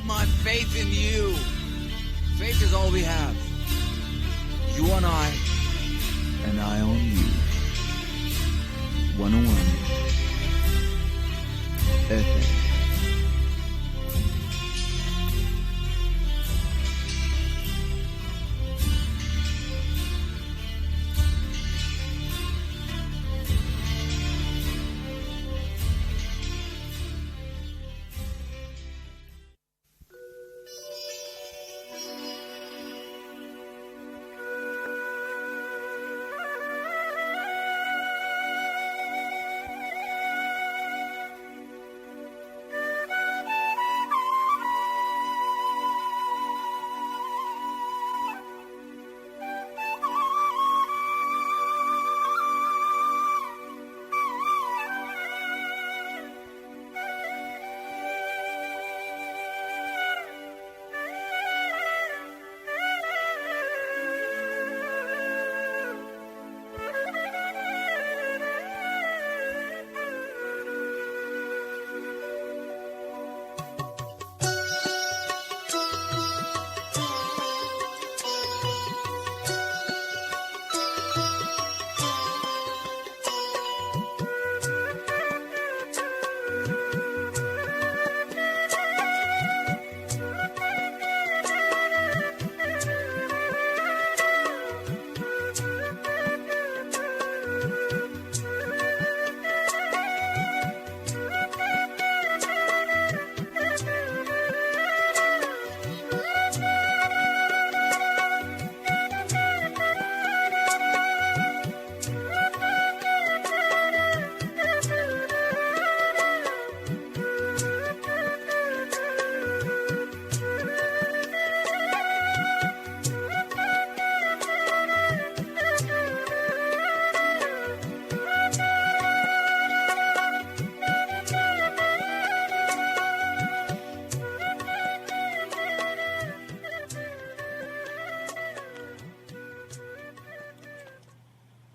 have my faith in you. Faith is all we have. You on I, and I on you. 101 FM.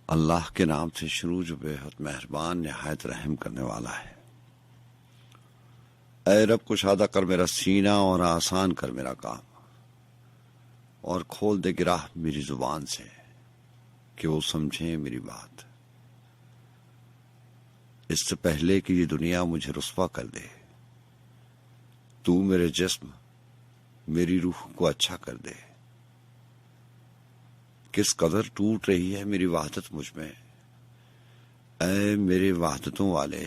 अल्लाह के नाम से शुरू जो बेहद मेहरबान निहायत रहम करने वाला है। ऐ रब कुशादा कर मेरा सीना और आसान कर मेरा काम, और खोल दे गिराह मेरी जुबान से कि वो समझे मेरी बात। इससे पहले कि ये दुनिया मुझे रुस्वा कर दे, तू मेरे जिस्म मेरी रूह को अच्छा कर दे। किस कदर टूट रही है मेरी वाहदत मुझ में, ऐ मेरे वाहदतों वाले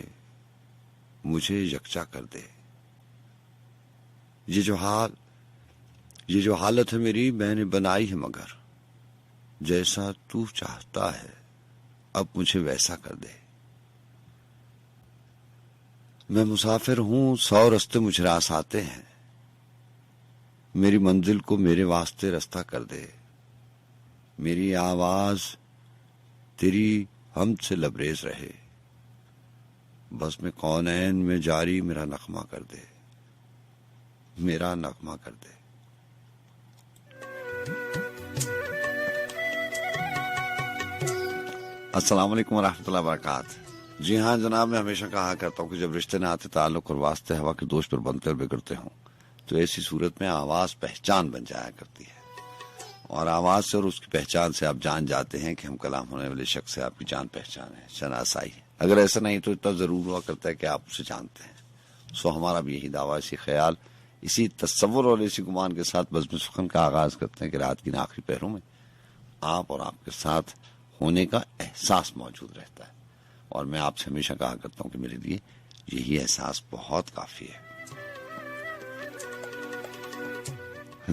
मुझे यकजा कर दे। ये जो हालत है मेरी मैंने बनाई है, मगर जैसा तू चाहता है अब मुझे वैसा कर दे। मैं मुसाफिर हूं, 100 रास्ते मुझे रास आते हैं, मेरी मंजिल को मेरे वास्ते रास्ता कर दे। मेरी आवाज तेरी हमद से लबरेज रहे, बस में कौनैन में जारी मेरा नगमा कर दे, मेरा नगमा कर दे। अस्सलाम वालेकुम वरहमतुल्लाहि वबरकातुहू। जी हाँ जनाब, मैं हमेशा कहा करता हूँ कि जब रिश्ते नाते ताल्लुक और वास्ते हवा के दोष पर बनते और बिगड़ते हों तो ऐसी सूरत में आवाज पहचान बन जाया करती है, और आवाज से और उसकी पहचान से आप जान जाते हैं कि हम कलाम होने वाले शख्स से आपकी जान पहचान है, शनासाई है। अगर ऐसा नहीं तो इतना जरूर हुआ करता है कि आप उसे जानते हैं। सो हमारा भी यही दावा, इसी ख्याल, इसी तस्वुर और इसी गुमान के साथ बज़्म सुखन का आगाज करते हैं कि रात की आखिरी पहरों में आप और आपके साथ होने का एहसास मौजूद रहता है। और मैं आपसे हमेशा कहा करता हूं कि मेरे लिए यही एहसास बहुत काफी है।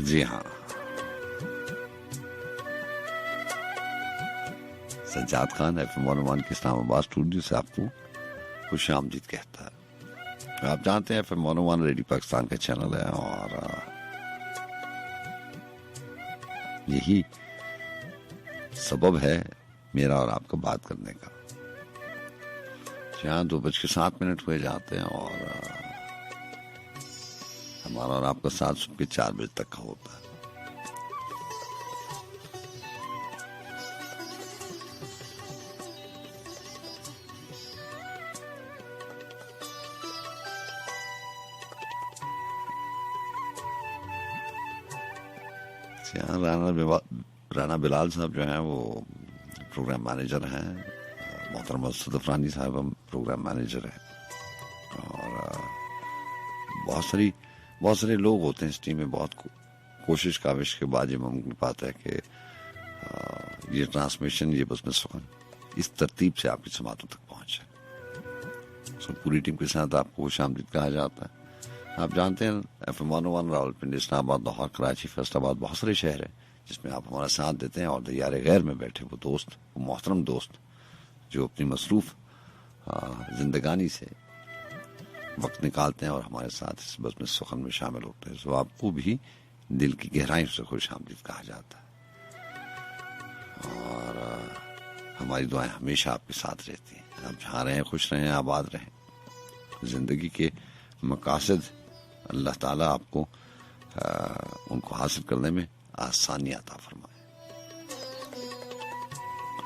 जी हाँ, सज्जाद खान FM 101 के इस्लामाबाद स्टूडियो से आपको खुश आमदीद कहता है। आप जानते हैं FM 101 रेडियो पाकिस्तान का चैनल है, और यही सबब है मेरा और आपका बात करने का। यहाँ 2:07 हुए जाते हैं, और हमारा और आपका साथ सुबह के 4 बजे तक का होता है। यहाँ राना बिलाल साहब जो हैं वो प्रोग्राम मैनेजर हैं, मोहतरमा सदफरानी साहब हम प्रोग्राम मैनेजर हैं, और बहुत सारे लोग होते हैं इस टीम में। बहुत कोशिश काविश के बाद ये मुमकिन पाता है कि ये ट्रांसमिशन, ये बस में सुकन इस तरतीब से आपकी समातों तक पहुंचे। पूरी टीम के साथ आपको खुशामदीद कहा जाता है। आप जानते हैं FM 101 रावलपिंडी, इस्लामाबाद, लाहौर, कराची, फैसलाबाद, बहुत सारे शहर हैं जिसमें आप हमारा साथ देते हैं, और दरियारे गैर में बैठे वो दोस्त, वो मोहतरम दोस्त जो अपनी मसरूफ जिंदगानी से वक्त निकालते हैं और हमारे साथ इस बज़्म में सुखन में शामिल होते हैं। तो आपको भी दिल की गहराइयों से खुशामदीद कहा जाता है, और हमारी दुआएं हमेशा आपके साथ रहती हैं। आप जहाँ रहें खुश रहें, आबाद रहें। जिंदगी के मकासद अल्लाह ताला आपको उनको हासिल करने में आसानी अता फरमाए।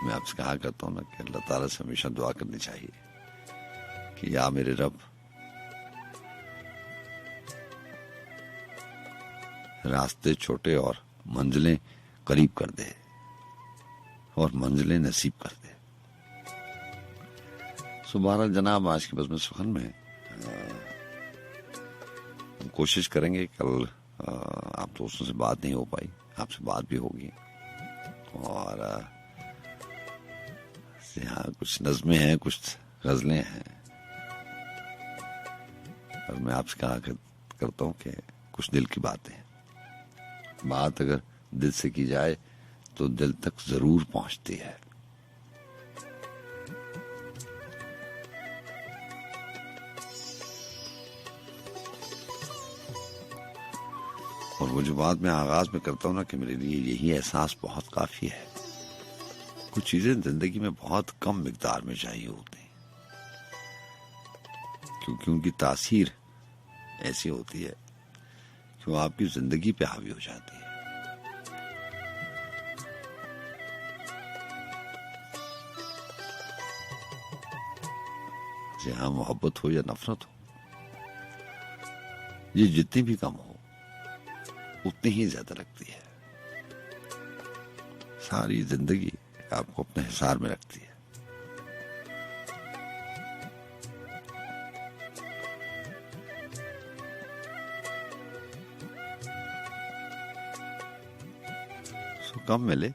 मैं आपसे कहा करता हूँ ना कि अल्लाह ताला से हमेशा दुआ करनी चाहिए कि या मेरे रब, रास्ते छोटे और मंजिलें करीब कर दे, और मंजिलें नसीब कर दे। सुबह जनाब, आज के बज़्म सुखन में हम कोशिश करेंगे, कल आप दोस्तों से बात नहीं हो पाई, आपसे बात भी होगी, और यहाँ कुछ नज़में हैं, कुछ गज़लें हैं, और मैं आपसे कहा करता हूँ कि कुछ दिल की बातें हैं। बात अगर दिल से की जाए तो दिल तक जरूर पहुंचती है। और वो जो बात मैं आगाज में करता हूँ ना कि मेरे लिए यही एहसास बहुत काफी है। कुछ चीजें जिंदगी में बहुत कम मिकदार में चाहिए होती हैं, क्योंकि उनकी तासीर ऐसी होती है कि वो आपकी जिंदगी पे हावी हो जाती है। जहां मोहब्बत हो या नफरत हो, ये जितनी भी कम हो उतनी ही ज्यादा लगती है। सारी जिंदगी आपको अपने हिसार में रखती है। सो कम मिले,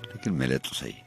लेकिन मिले तो सही।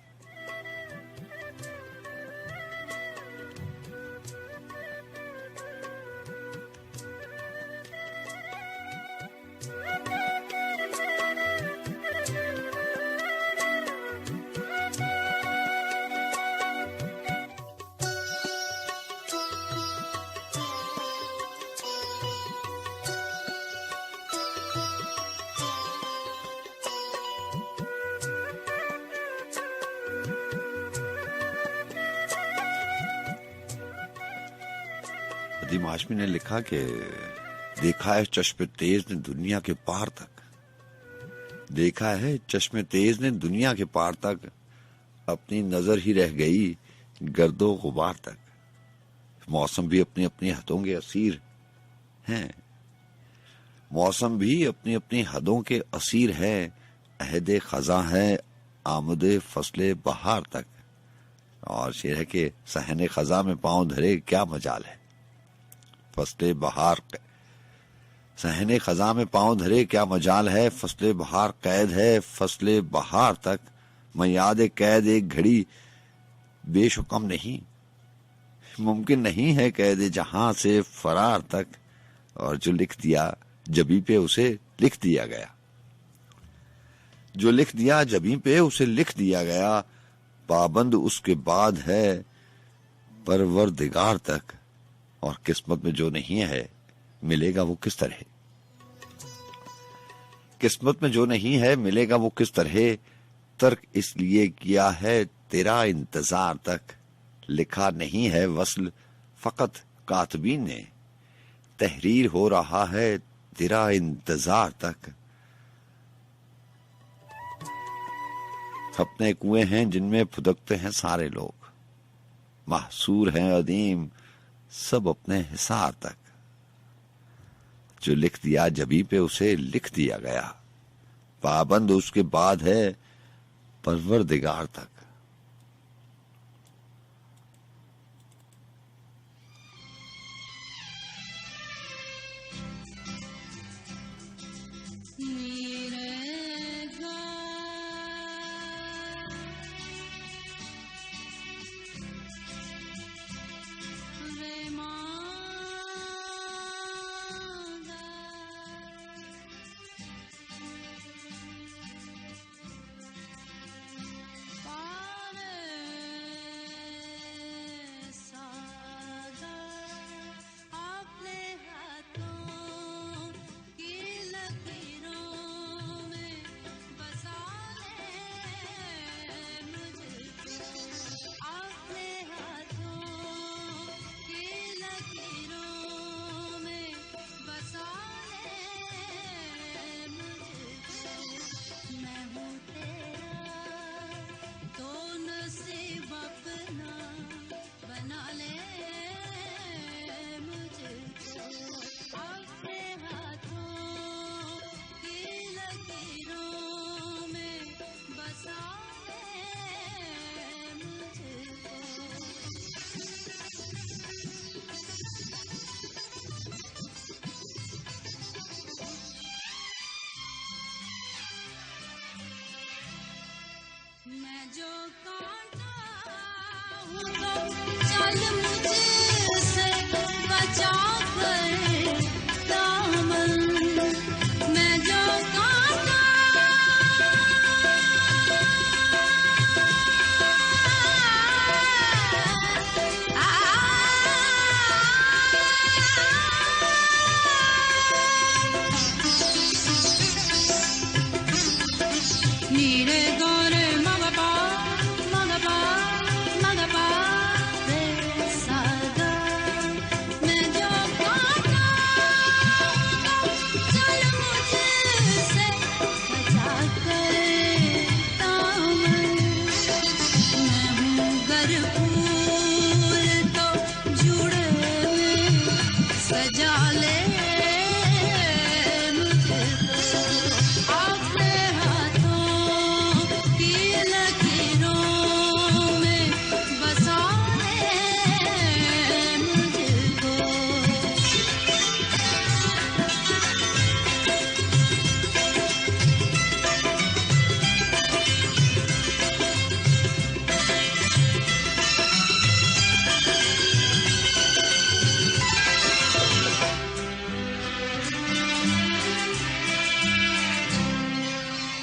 नदीम हाशमी ने लिखा कि देखा है चश्मे तेज ने दुनिया के पार तक, देखा है चश्मे तेज ने दुनिया के पार तक, अपनी नजर ही रह गई गर्दो गुबार तक। मौसम भी अपनी अपनी हदों के असीर हैं, मौसम भी अपनी अपनी हदों के असीर है। अहदे खजा है आमदे फसले बहार तक। और शेर है कि सहने खजा में पांव धरे क्या मजाल है, फसले बहार सहने खजा में पांव धरे क्या मजाल है, फसले बहार कैद है फसले बहार तक। मैं याद कैद एक घड़ी बेशुकम नहीं, मुमकिन नहीं है कैद जहां से फरार तक। और जो लिख दिया जबी पे उसे लिख दिया गया, जो लिख दिया जबी पे उसे लिख दिया गया। पाबंद उसके बाद है परवरदिगार तक। और किस्मत में जो नहीं है मिलेगा वो किस तरह, किस्मत में जो नहीं है मिलेगा वो किस तरह। तर्क इसलिए किया है तेरा इंतजार तक, लिखा नहीं है वस्ल फकत कातबीन ने, तहरीर हो रहा है तेरा इंतजार तक। अपने कुएं हैं जिनमें फुदकते हैं सारे लोग, महसूर हैं अदीम सब अपने हिसार तक। जो लिख दिया जबी पे उसे लिख दिया गया। पाबंद उसके बाद है परवरदिगार तक। जो कांटा हूँ चल मुझसे बचा कर दामन, मैं जो कांटा नीरे गोरे मगपा रे सागा, मैं जो कांटा चल मुझसे बचा कर दामन, मैं हूँ गर फूल तो जुड़े में सजा ले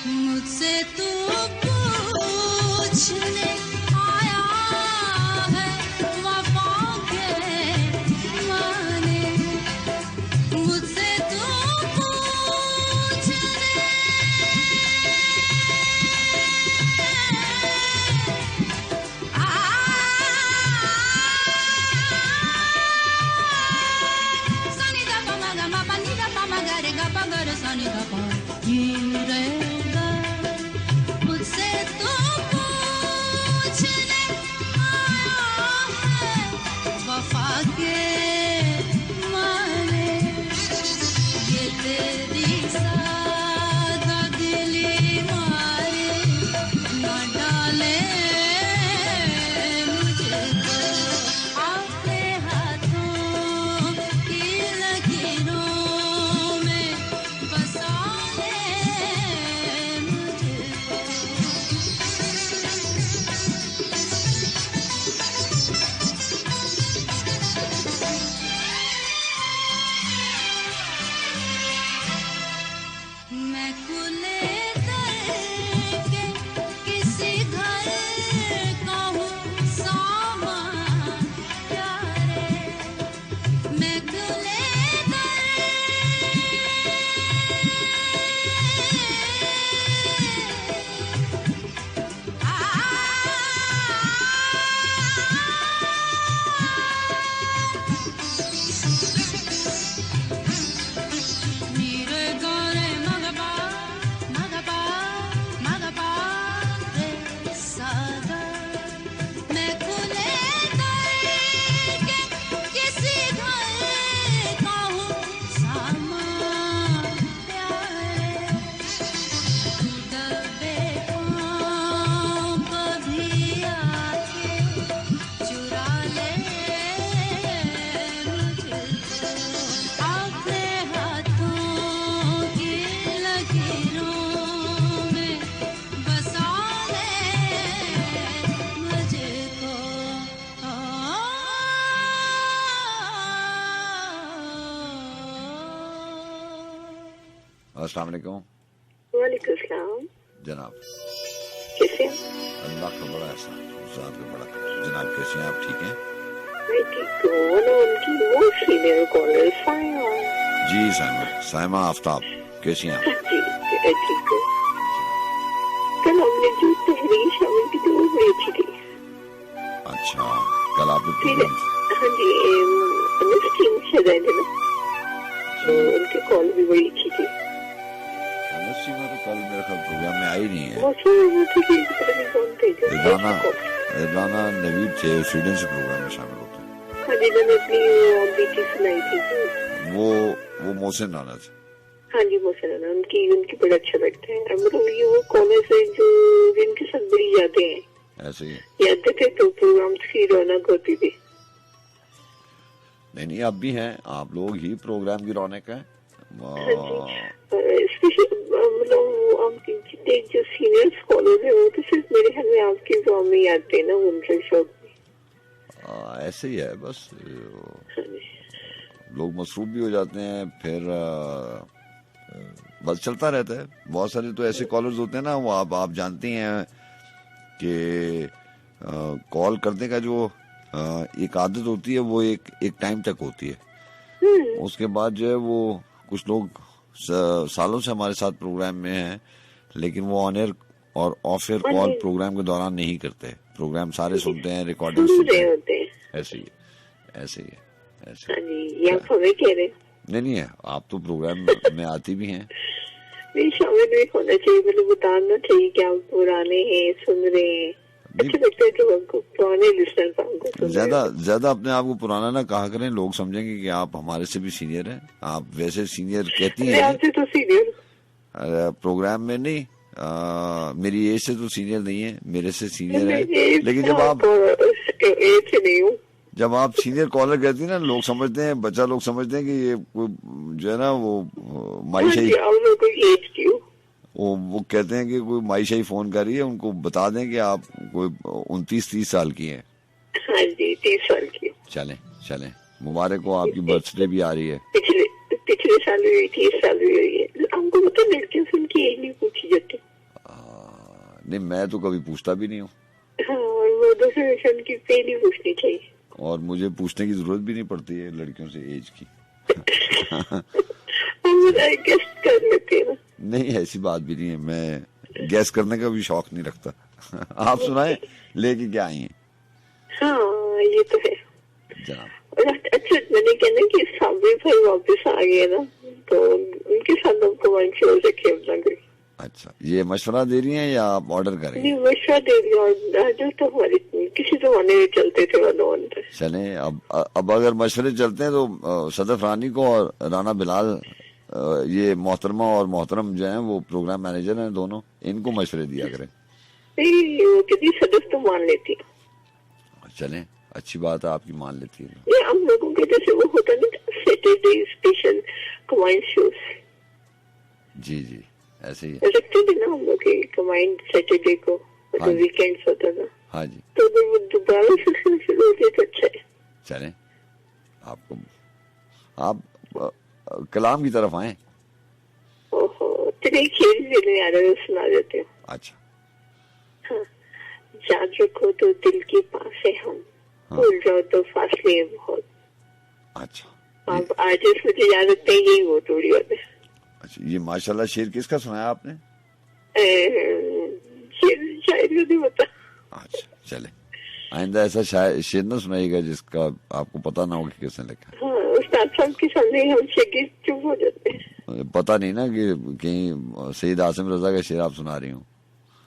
मुझसे तू पूछने आया है वफा के माने, मुझसे तू पूछने सनी दा पा गा मा पा नी दा पा मा गा रे गा पा गा रे सनी दा पा ये रे गा, मुझसे तू पूछने आया है वफा के माने, ये तेरी सादा दिली मारे न डाले मुझको अपने हाथों की लकीरों में बसा ले अस्सलाम वालेकुम वालेकुम सलाम। जनाब। कैसे हैं? अल्लाह का बड़ा एहसान, ज़ात का बड़ा करम। जनाब कैसे हैं आप, ठीक हैं? मैं ठीक हूँ। ना उनकी वो सीनियर कॉलर साया। जी साइमा आफ्ताब, कैसी हैं आप? जी ठीक हूँ। कल हमने जो तहरीर शामिल की थी वो बड़ी अच्छी थी। अच्छा, कल आपने फिर प्रोग्राम, हाँ जी टीम से रहे थे ना, तो उनकी कॉल भी बड़ी अच्छी थी। सीमा तो कल मेरे ख्याल प्रोग्राम में आई नहीं है। वो थे कि पता नहीं कौन थे जो इरदाना नवीद थे, स्वीडन से प्रोग्राम में शामिल होते हैं। हाँ जी, मैंने अपनी बेटी सुनाई थी वो मोहसिन राना थे। हाँ जी वो सुना, उनकी बड़ा अच्छा लगता है। मतलब ये वो कॉलेज है जो जिनके साथ बड़ी यादें हैं। ऐसे ही यादें थे तो प्रोग्राम की रौनक होती थी। नहीं अब भी हैं, आप लोग ही प्रोग्राम की रौनक है। मतलब आपके जितने जो सीनियर स्कॉलर है वो तो सिर्फ मेरे ख्याल में आपके गाँव में आते हैं ना, उनके शौक में। ऐसे ही है बस, लोग मसरूफ भी हो जाते हैं, फिर बस चलता रहता है। बहुत सारे तो ऐसे कॉलर्स होते हैं ना, वो आप जानती हैं कि कॉल करने का जो एक आदत होती है वो एक टाइम तक होती है। उसके बाद जो है वो कुछ लोग सालों से हमारे साथ प्रोग्राम में हैं, लेकिन वो ऑन एयर और ऑफ एयर कॉल प्रोग्राम के दौरान नहीं करते। प्रोग्राम सारे सुनते हैं, रिकॉर्डिंग सुनते हैं। ऐसे ही है। ये आप हमें कह रहे हैं? नहीं है, आप तो प्रोग्राम में आती भी हैं। नहीं, शामिल भी होना चाहिए, मतलब बताना चाहिए कि आप पुराने हैं, सुन रहे हैं। अच्छा लगता है जब आपको पुराने लिसनर को ज्यादा अपने आप को पुराना ना कहा करें, लोग समझेंगे कि आप हमारे से भी सीनियर हैं। आप वैसे सीनियर कहती हैं, आपसे तो सीनियर प्रोग्राम में नहीं, मेरी एज से तो सीनियर नहीं है, मेरे से सीनियर है। लेकिन जब आप सीनियर कॉलर कहती है ना, लोग समझते हैं, बच्चा लोग समझते हैं कि ये जो है ना वो माईशाही, वो कहते हैं कि कोई माईशाही फोन कर रही है, उनको बता दें कि आप कोई 29-30 साल की हैं। हाँ जी, 30 साल की। चलें मुबारक हो, आपकी बर्थडे भी आ रही है। पिछले साल भी हुई थी, इस साल भी हुई है। हमको पता लड़कियों से उनकी एज नहीं पूछी जाती। नहीं, मैं तो कभी पूछता भी नहीं हूँ। हाँ, वो दूसरे उनकी पे नहीं पूछनी चाहिए, और मुझे पूछने की जरूरत भी नहीं पड़ती है लड़कियों से एज की। गेस्ट कर लेते हैं। नहीं, ऐसी बात भी नहीं है, मैं गैस करने का भी शौक नहीं रखता। आप सुनाए, लेके क्या आई हैं? हाँ ये तो है जनाब। अच्छा, मैंने कहना कि साबिर भाई वापस आ गए ना, तो उनके साथ हमको मंशूर रखे अपना कोई। अच्छा, ये मशवरा दे रही हैं या आप ऑर्डर करेंगे? नहीं, मशवरा दे रही हूँ, जो तो हमारे किसी जमाने में चलते थे वो। चले, अब अगर मशवरे चलते हैं तो सदफ रानी को और राना बिलाल, ये मोहतरमा और मोहतरम जो है वो प्रोग्राम मैनेजर हैं दोनों, इनको मशवरे दिया करें। वो कितनी सदफ तो मान लेती है। चलें, अच्छी बात है, आपकी मान लेती है। ये हम लोगों के जैसे वो होता नहीं सैटरडे स्पेशल कमांड शोज। जी ऐसे ही रखते थे ना हम लोग के कमांड सैटरडे को, तो वीकेंड होता था। हाँ जी, तो वो दोबारा से शुरू होते तो अच्छा है। चलें, आप कलाम की तरफ आए। ओहो, तेरे खेल देने आ रहे हो, सुना देते हो। अच्छा। हाँ, याद रखो तो दिल के पास है हम, भूल जाओ तो फासले है बहुत। अच्छा, आप आज मुझे याद रखते हैं, यही वो थोड़ी बात है। अच्छा, ये माशाल्लाह शेर किसका सुनाया आपने? शायद नहीं पता। अच्छा, चले, आइंदा ऐसा शेर न सुनाइएगा जिसका आपको पता ना हो कि किसने लिखा। हाँ, उस्ताद साहब के सामने हम शागिर्द चुप हो जाते हैं। पता नहीं ना कि कहीं सईद आसिम रजा का शेर आप सुना रही हूँ।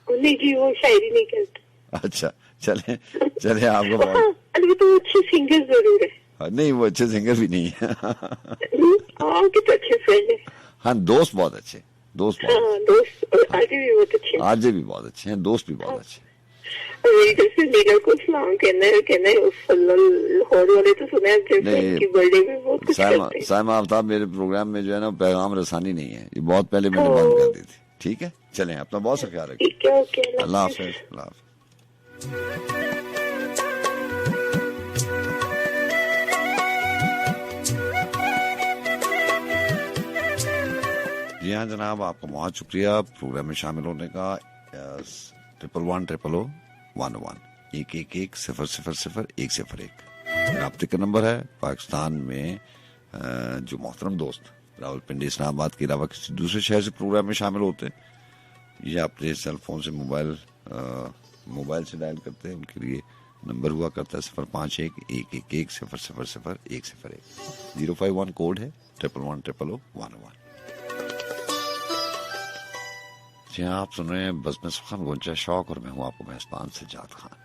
नहीं जी, वो शायरी नहीं करते। अच्छा, चले आपको बहुत तो अच्छे सिंगर जरूर है। नहीं, वो अच्छे सिंगर भी नहीं है। आपके तो अच्छे फ्रेंड है। हाँ, दोस्त बहुत अच्छे, दोस्त आगे भी बहुत अच्छे, आगे भी बहुत अच्छे हैं, दोस्त भी बहुत अच्छे। मेरी तरफ से लीडर को सलाम कहना है लाहौर वाले तो सुना है कि बर्थडे में बहुत कुछ करते हैं। साइमा आफ्ताब, मेरे प्रोग्राम में जो है ना पैगाम रसानी नहीं है, ये बहुत पहले मैंने बंद कर दी थी। ठीक है, चलें, अपना बहुत सा ख्याल रखिए। अल्लाह हाफिज़। जी जी हाँ जनाब, आपका बहुत शुक्रिया प्रोग्राम में शामिल होने का। 11100101 111000101 राब्ते का नंबर है। पाकिस्तान में जो मोहतरम दोस्त रावलपिंडी इस्लामाबाद के अलावा किसी दूसरे शहर से प्रोग्राम में शामिल होते हैं, ये अपने सेल फोन से मोबाइल से डायल करते हैं। उनके लिए नंबर हुआ करता है 051111000101 051 कोड है 11100101। जी हाँ, आप सुन रहे हैं बज़्म सुख़न गुंजा शौक और मैं हूँ आपको मेज़बान सज्जाद खान।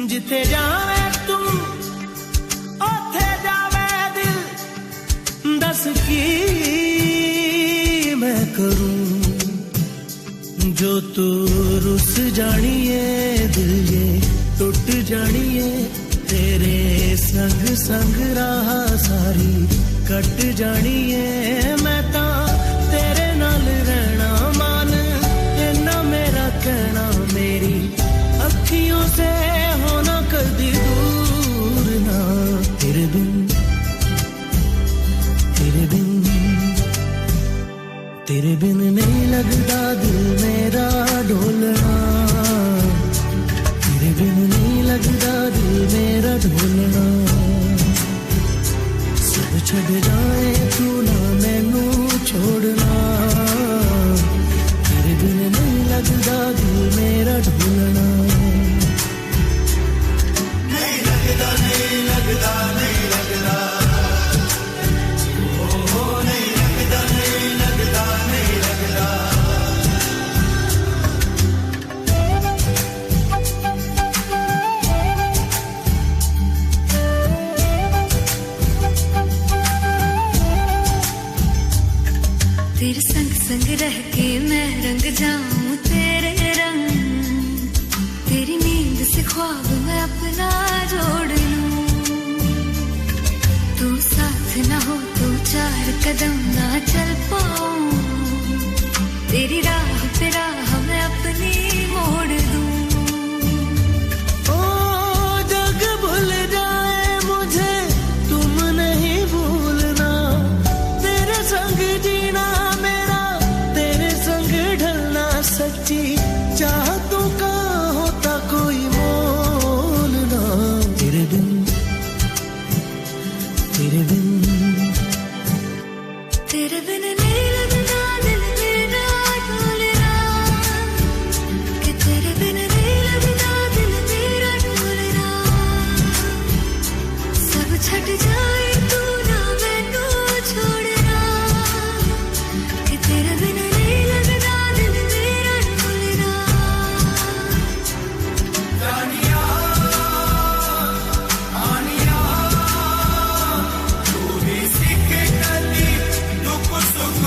जिथे जावे तू ओथे जावे दिल, दस की मैं करूं जो तू रुस जानिए दिल ये टूट जानिए, तेरे संग संग राह सारी कट जानिए। मैं ता तेरे नाल रहना मान इन्ना मेरा कहना, मेरी अखियों से होना कदी दूर ना। तेरे बिन नहीं लगता दिल मेरा ढोलना, तेरे बिन नहीं लगता दिल मेरा ढोलना। सब छड़ जाए तू ना मैनू छोड़ना, तेरे बिन नहीं लगता दिल मेरा ढोलना। नहीं लगता, नहीं लगता, नहीं लगता, ओ नहीं लगता, नहीं लगता, नहीं लगता। तेरे संग संग रह के मैं रंग जाऊं तेरे रंग, तेरी नींद से ख्वाब मैं अपना जोड़ लूं। तू साथ ना हो तो चार कदम ना चल पाऊं, तेरी राह पे राह मैं अपनी मोड़ दूं। ओ जग भूल जाए मुझे तुम नहीं भूलना, तेरे संग जीना मेरा तेरे संग ढलना। सच्ची चाहतों का होता कोई मोल ना। तेरे बिन नहीं लगता दिल मेरा ढोलना, कि तेरे बिन नहीं लगता दिल मेरा ढोलना। सब छट जाए तू ना मैनू छोड़ना, कि तेरे बिन नहीं लगता दिल मेरा ढोलना। तू भी सीख कदी दुख सुख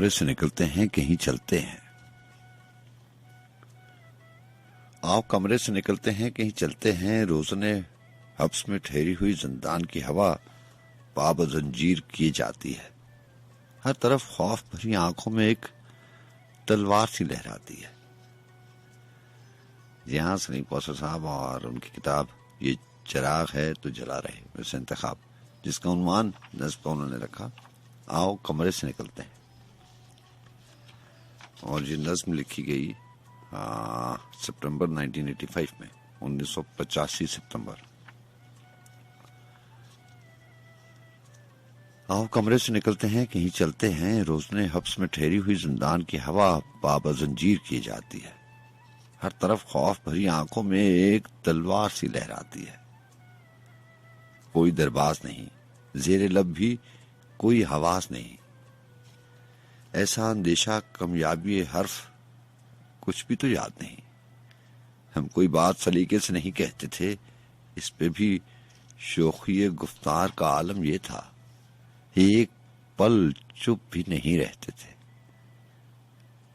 कमरे से निकलते हैं कहीं चलते हैं। आओ कमरे से निकलते हैं कहीं चलते हैं, रोज़ने हब्स में ठहरी हुई जिंदान की हवा पाब जंजीर की जाती है। हर तरफ खौफ भरी आंखों में एक तलवार सी लहराती है। यहाँ सलीम कौसर साहब और उनकी किताब ये चिराग है तो जला रहे वैसे इंतखाब, जिसका उन्वान नज़्म का उन्होंने रखा आओ कमरे से निकलते हैं। और ये नज़्म लिखी गई सितंबर 1985 में, 1985 सितंबर। आओ कमरे से निकलते हैं कहीं चलते हैं, रोज़ने हब्स में ठहरी हुई जिंदान की हवा पाब जंजीर की जाती है। हर तरफ खौफ भरी आंखों में एक तलवार सी लहराती है। कोई दरबाज नहीं, जेरे लब भी कोई हवास नहीं। ऐसा अंदेशा कमयाबी हर्फ कुछ भी तो याद नहीं। हम कोई बात सलीके से नहीं कहते थे, इस पे भी शोखी गुफ्तार का आलम ये था, एक पल चुप भी नहीं रहते थे।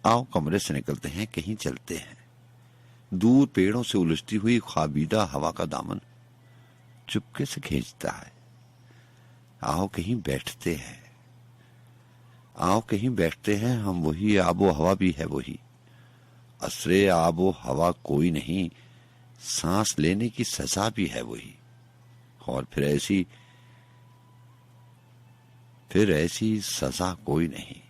आओ कमरे से निकलते हैं कहीं चलते हैं। दूर पेड़ों से उलझती हुई ख्वाबीदा हवा का दामन चुपके से खींचता है। आओ कहीं बैठते हैं, आओ कहीं बैठते हैं, हम वही आबो हवा भी है वही। असरे आबो हवा कोई नहीं, सांस लेने की सजा भी है वही। और फिर ऐसी सजा कोई नहीं,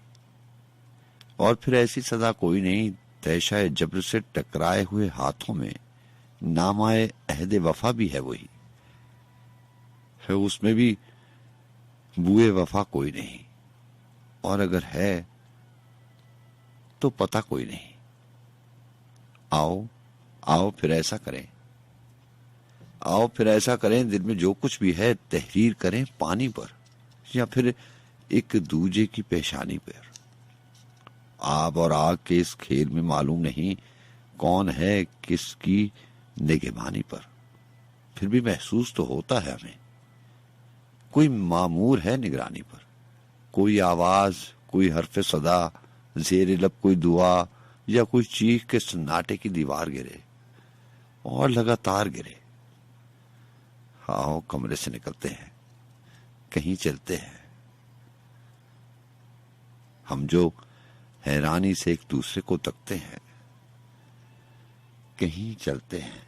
और फिर ऐसी सजा कोई नहीं। तैशाए जब्र से टकराए हुए हाथों में नामाए अहदे वफा भी है वही, है उसमें भी बुए वफा कोई नहीं। और अगर है तो पता कोई नहीं। आओ आओ फिर ऐसा करें, आओ फिर ऐसा करें, दिल में जो कुछ भी है तहरीर करें पानी पर या फिर एक दूजे की पेशानी पर। आब और आग के इस खेल में मालूम नहीं कौन है किसकी निगहबानी पर, फिर भी महसूस तो होता है हमें कोई मामूर है निगरानी पर। कोई आवाज, कोई हरफ सदा, जेर लब कोई दुआ या कोई चीख के सन्नाटे की दीवार गिरे और लगातार गिरे। आओ कमरे से निकलते हैं कहीं चलते हैं। हम जो हैरानी से एक दूसरे को तकते हैं, कहीं चलते हैं।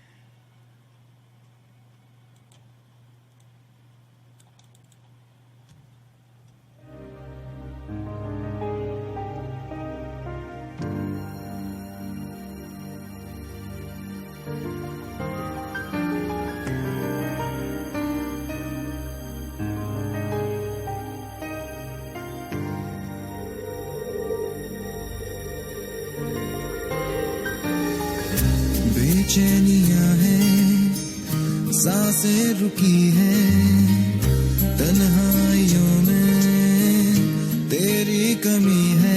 बेचैनियां हैं, सांसें रुकी हैं, तन्हाइयों में तेरी कमी है।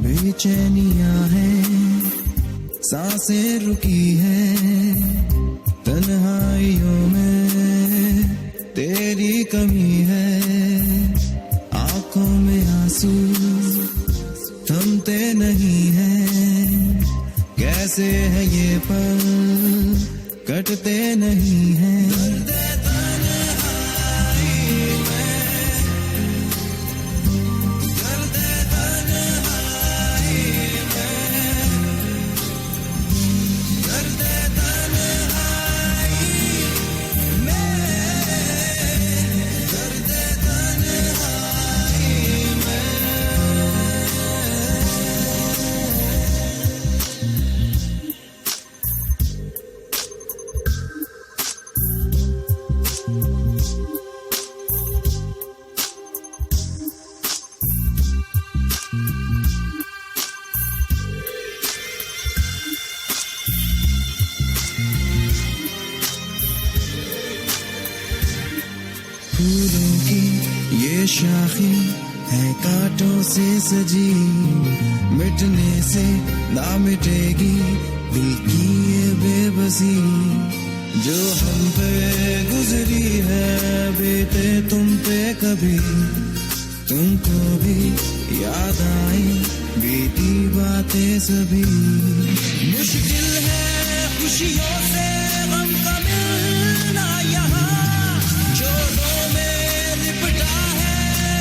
बेचैनियां हैं, सांसें रुकी हैं, तन्हाइयों में तेरी कमी है। आंखों में आंसू थमते नहीं हैं, कैसे है ये पल कटते नहीं हैं। शाखें है कांटों से सजी, मिटने से ना मिटेगी दिल की ये बेबसी जो हम पे गुजरी है बेटे तुम पे कभी, तुमको भी याद आई बीती बातें सभी। मुश्किल है खुशियों से गम का मिलना यहाँ, जोड़ों में लिपटा है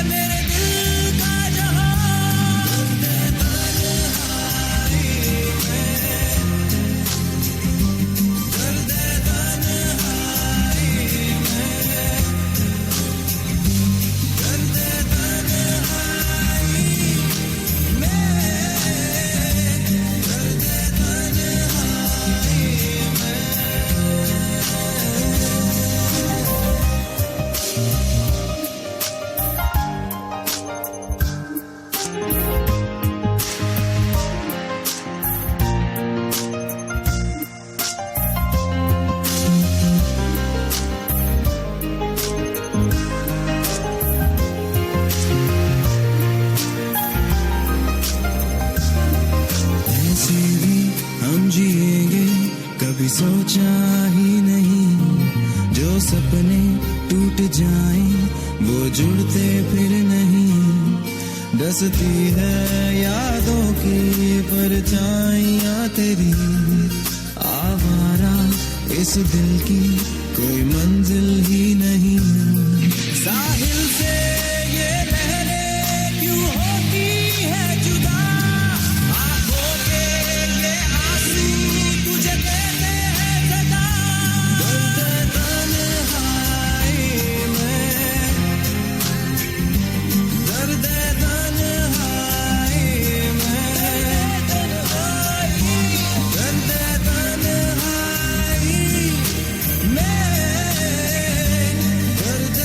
मेरे दिल का जहां। तन्हाई में, दर्द तन्हाई में, दर्द तन्हाई में, दर्द तन्हाई में। ऐसे भी हम जिएंगे कभी सोचा ही नहीं, जो सपने टूट जाएं वो जुड़ते फिर नहीं, डसती है यादों की परछाइयां तेरी, आवारा इस दिल की कोई मंजिल ही नहीं। साहिल से ये लहरें क्यों होती है जुदा, आंखों के ये आंसू तुझे कहते हैं सदा। दर्द तन्हाई में, दर्द तन्हाई में, दर्द तन्हाई में, दर्द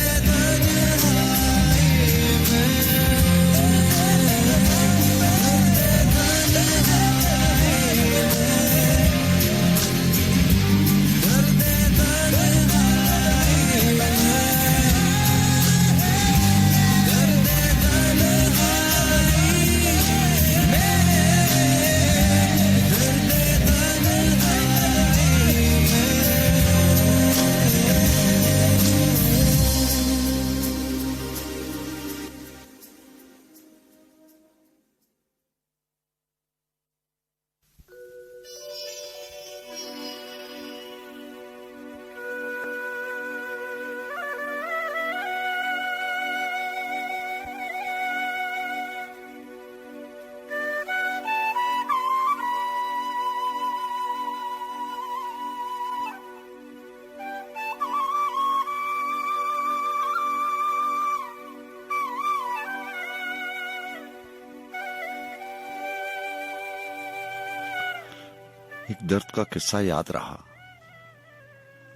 एक दर्द का किस्सा याद रहा,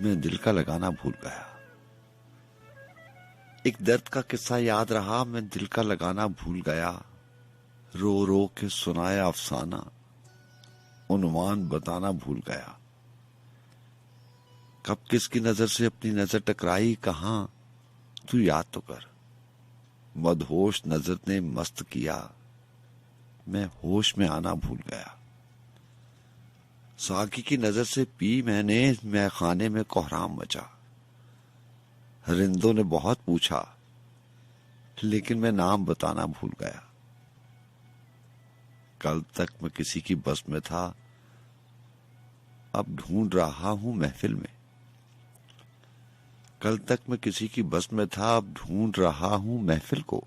मैं दिल का लगाना भूल गया। एक दर्द का किस्सा याद रहा, मैं दिल का लगाना भूल गया। रो रो के सुनाया अफसाना, उन्वान बताना भूल गया। कब किसकी नजर से अपनी नजर टकराई कहां, तू याद तो कर। मदहोश नजर ने मस्त किया, मैं होश में आना भूल गया। साकी की नजर से पी मैंने, मैं खाने में कोहराम मचा। हरिंदों ने बहुत पूछा, लेकिन मैं नाम बताना भूल गया। कल तक मैं किसी की बस में था, अब ढूंढ रहा हूं महफिल में। कल तक मैं किसी की बस में था, अब ढूंढ रहा हूं महफिल को।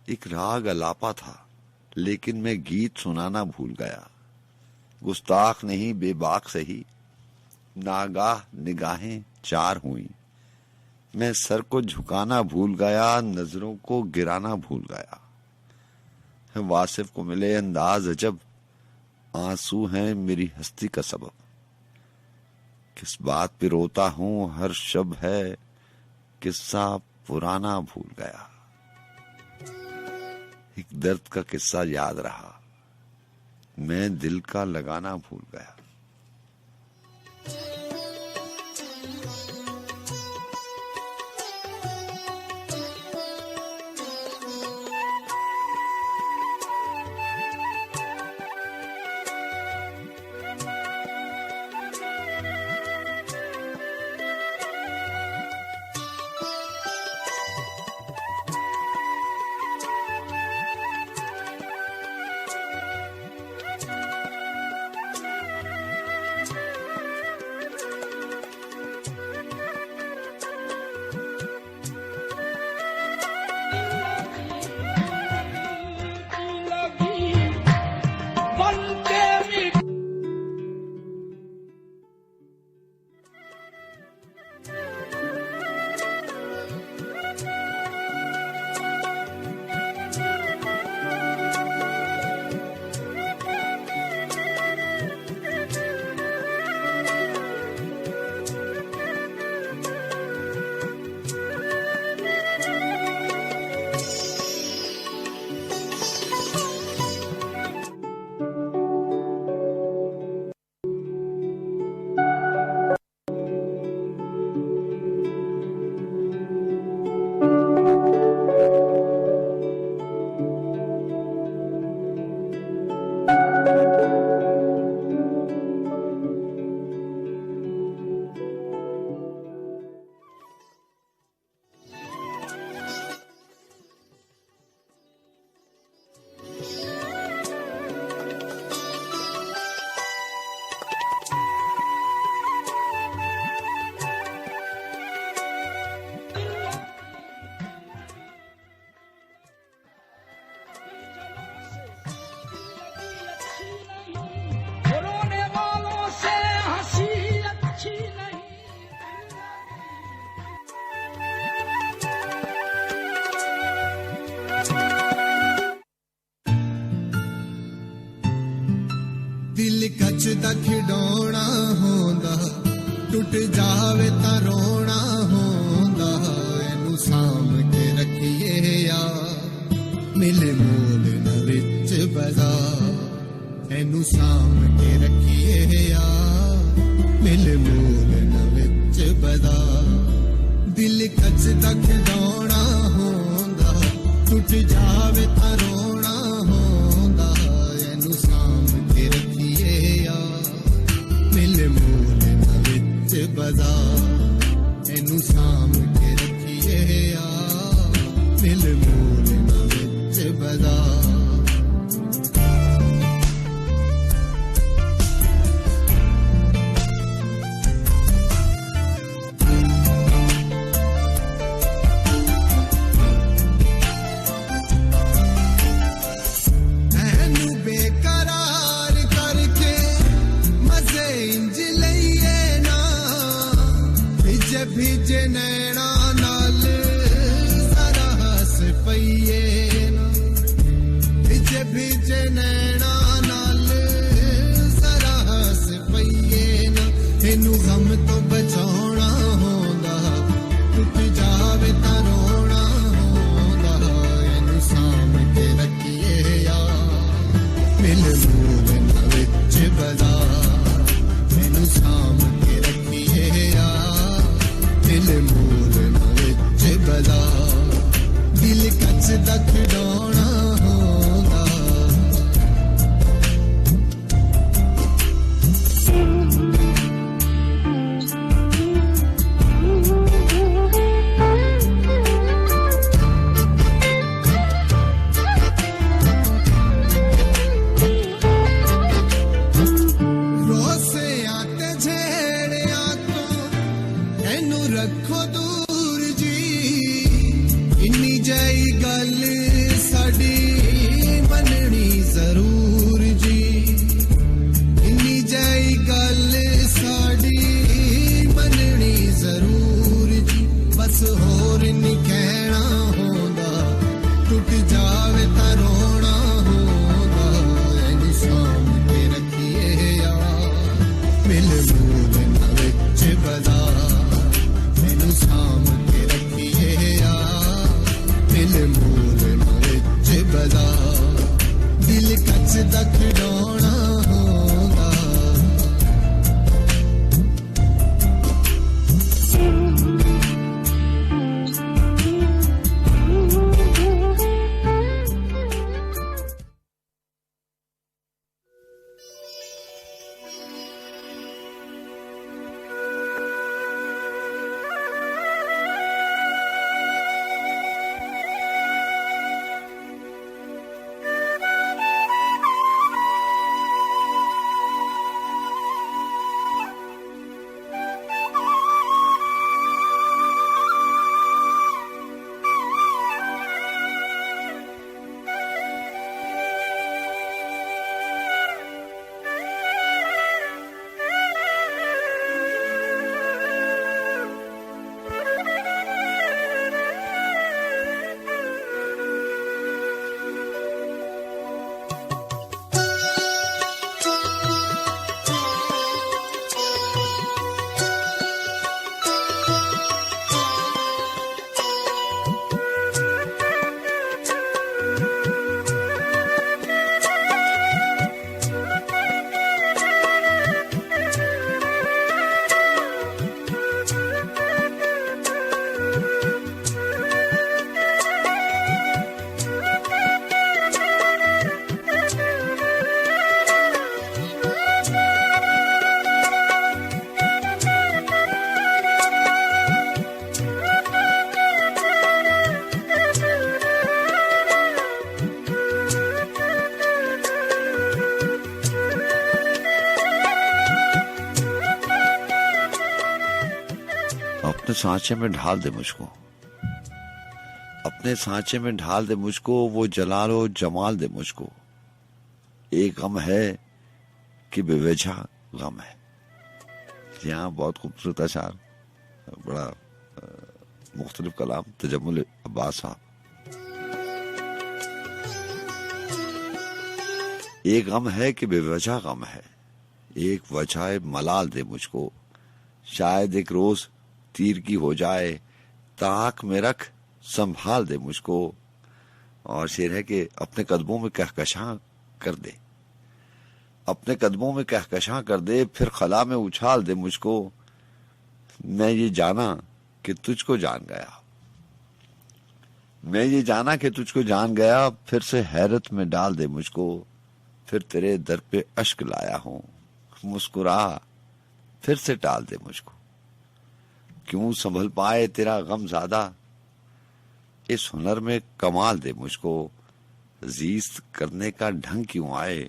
एक राग अलापा था, लेकिन मैं गीत सुनाना भूल गया। गुस्ताख नहीं बेबाक सही, नागाह निगाहें चार हुई। मैं सर को झुकाना भूल गया, नजरों को गिराना भूल गया। वासिफ को मिले अंदाज अजब, आंसू हैं मेरी हस्ती का सबब। किस बात पे रोता हूं हर शब है, किस्सा पुराना भूल गया। एक दर्द का किस्सा याद रहा, मैं दिल का लगाना भूल गया। ਦਾ ਖਿਡੌਣਾ ਹੁੰਦਾ, ਟੁੱਟ ਜਾਵੇ ਤਾਂ ਰੋਣਾ ਹੁੰਦਾ, ਇਹਨੂੰ ਸਾਂਭ ਕੇ ਰੱਖੀਏ ਯਾਰ, ਮਿਲੇ ਮੋਲ ਨਾ ਵਿੱਚ ਬਾਜ਼ਾਰ, ਇਹਨੂੰ ਸਾਂਭ ਕੇ ਰੱਖੀਏ ਯਾਰ, ਮਿਲੇ ਮੋਲ ਨਾ ਵਿੱਚ ਬਾਜ਼ਾਰ, ਦਿਲ ਕੱਚ ਦਾ ਖਿਡੌਣਾ ਹੁੰਦਾ, ਟੁੱਟ ਜਾਵੇ ਤਾਂ ਰੋਣਾ ਹੁੰਦਾ, ਇਹਨੂੰ ਸਾਂਭ ਕੇ ਰੱਖੀਏ ਯਾਰ, ਮਿਲੇ ਮੋਲ ਨਾ ਵਿੱਚ ਬਾਜ਼ਾਰ, ਇਹਨੂੰ ਸਾਂਭ ਕੇ ਰੱਖੀਏ ਯਾਰ, ਮਿਲੇ ਮੋਲ ਨਾ ਵਿੱਚ ਬਾਜ਼ਾਰ। ਭਿੱਜੇ ਨੈਣਾ ਨਾਲ ਜ਼ਰਾ ਹੱਸ ਪਈਏ ਨਾ, ਭਿੱਜੇ ਭਿੱਜੇ ਨੈਣਾ ਨਾਲ ਜ਼ਰਾ ਹੱਸ ਪਈਏ ਨਾ, ਇਹਨੂੰ ਗਮ ਤੋਂ ਬਚਾਉਣਾ ਹੁੰਦਾ, ਟੁੱਟ ਜਾਵੇ ਤਾਂ ਰੋਣਾ ਹੁੰਦਾ, ਇਹਨੂੰ ਸਾਂਭ ਕੇ ਰੱਖੀਏ ਯਾਰ, ਮਿਲ ਮੂਲ ਨਾ ਵਿੱਚ ਬਾਜ਼ਾਰ, ਇਹਨੂੰ ਸਾਂਭ ਕੇ ਰੱਖੀਏ ਯਾਰ, ਦਿਲ ਮੂਲ ਨਾ ਵਿੱਚ ਬਾਜ਼ਾਰ, ਦਿਲ ਕੱਚ ਦਾ ਖਿਡੌਣਾ ਹੁੰਦਾ। ਰੋਸਿਆਂ ਤੇ ਝੇੜਿਆਂ ਤੋਂ ਇਹਨੂੰ ਰੱਖੋ ਦੂਰ ਜੀ, ਇੰਨੀ ਜਈ ਗੱਲ ਸਾਡੀ ਮੰਨਣੀ ਜ਼ਰੂਰ ਜੀ, ਇੰਨੀ ਜਈ ਗੱਲ ਸਾਡੀ ਮੰਨਣੀ ਜ਼ਰੂਰ ਜੀ, ਬਸ ਹੋਰ ਨਹੀਂ ਕਹਿਣਾ ਹੁੰਦਾ, ਟੁੱਟ ਜਾਵੇ ਤਾਂ ਰੋਣਾ ਹੁੰਦਾ, ਇਹਨੂੰ ਸਾਂਭ ਕੇ ਰੱਖੀਏ ਯਾਰ, ਮਿਲ ਮੂਲ ਨਾ ਵਿੱਚ ਬਾਜ਼ਾਰ, ਇਹਨੂੰ ਸਾਂਭ ਕੇ ਰੱਖੀਏ ਯਾਰ, ਮਿਲ ਮੂਲ ਨਾ ਵਿੱਚ ਬਾਜ਼ਾਰ, ਦਿਲ ਕੱਚ ਦਾ ਖਿਡੌਣਾ ਹੁੰਦਾ। अपने सांचे में ढाल दे मुझको, अपने सांचे में ढाल दे मुझको, वो जलालो जमाल दे मुझको, एक गम है कि बेवजह गम है। यहाँ बहुत खूबसूरत अशार, बड़ा मुख्तलिफ कलाम, तजम्मुल अब्बास साहब। एक गम है कि बेवजह गम है, एक वजह मलाल दे मुझको, शायद एक रोज तीर की हो जाए, ताक में रख संभाल दे मुझको। और शेर है कि अपने कदमों में कहकशां कर दे, अपने कदमों में कहकशां कर दे, फिर खला में उछाल दे मुझको। मैं ये जाना कि तुझको जान गया, मैं ये जाना कि तुझको जान गया, फिर से हैरत में डाल दे मुझको। फिर तेरे दर पे अश्क लाया हूं, मुस्कुरा फिर से टाल दे मुझको। क्यों संभल पाए तेरा गम ज्यादा, इस हुनर में कमाल दे मुझको। जीस्त करने का ढंग क्यों आए,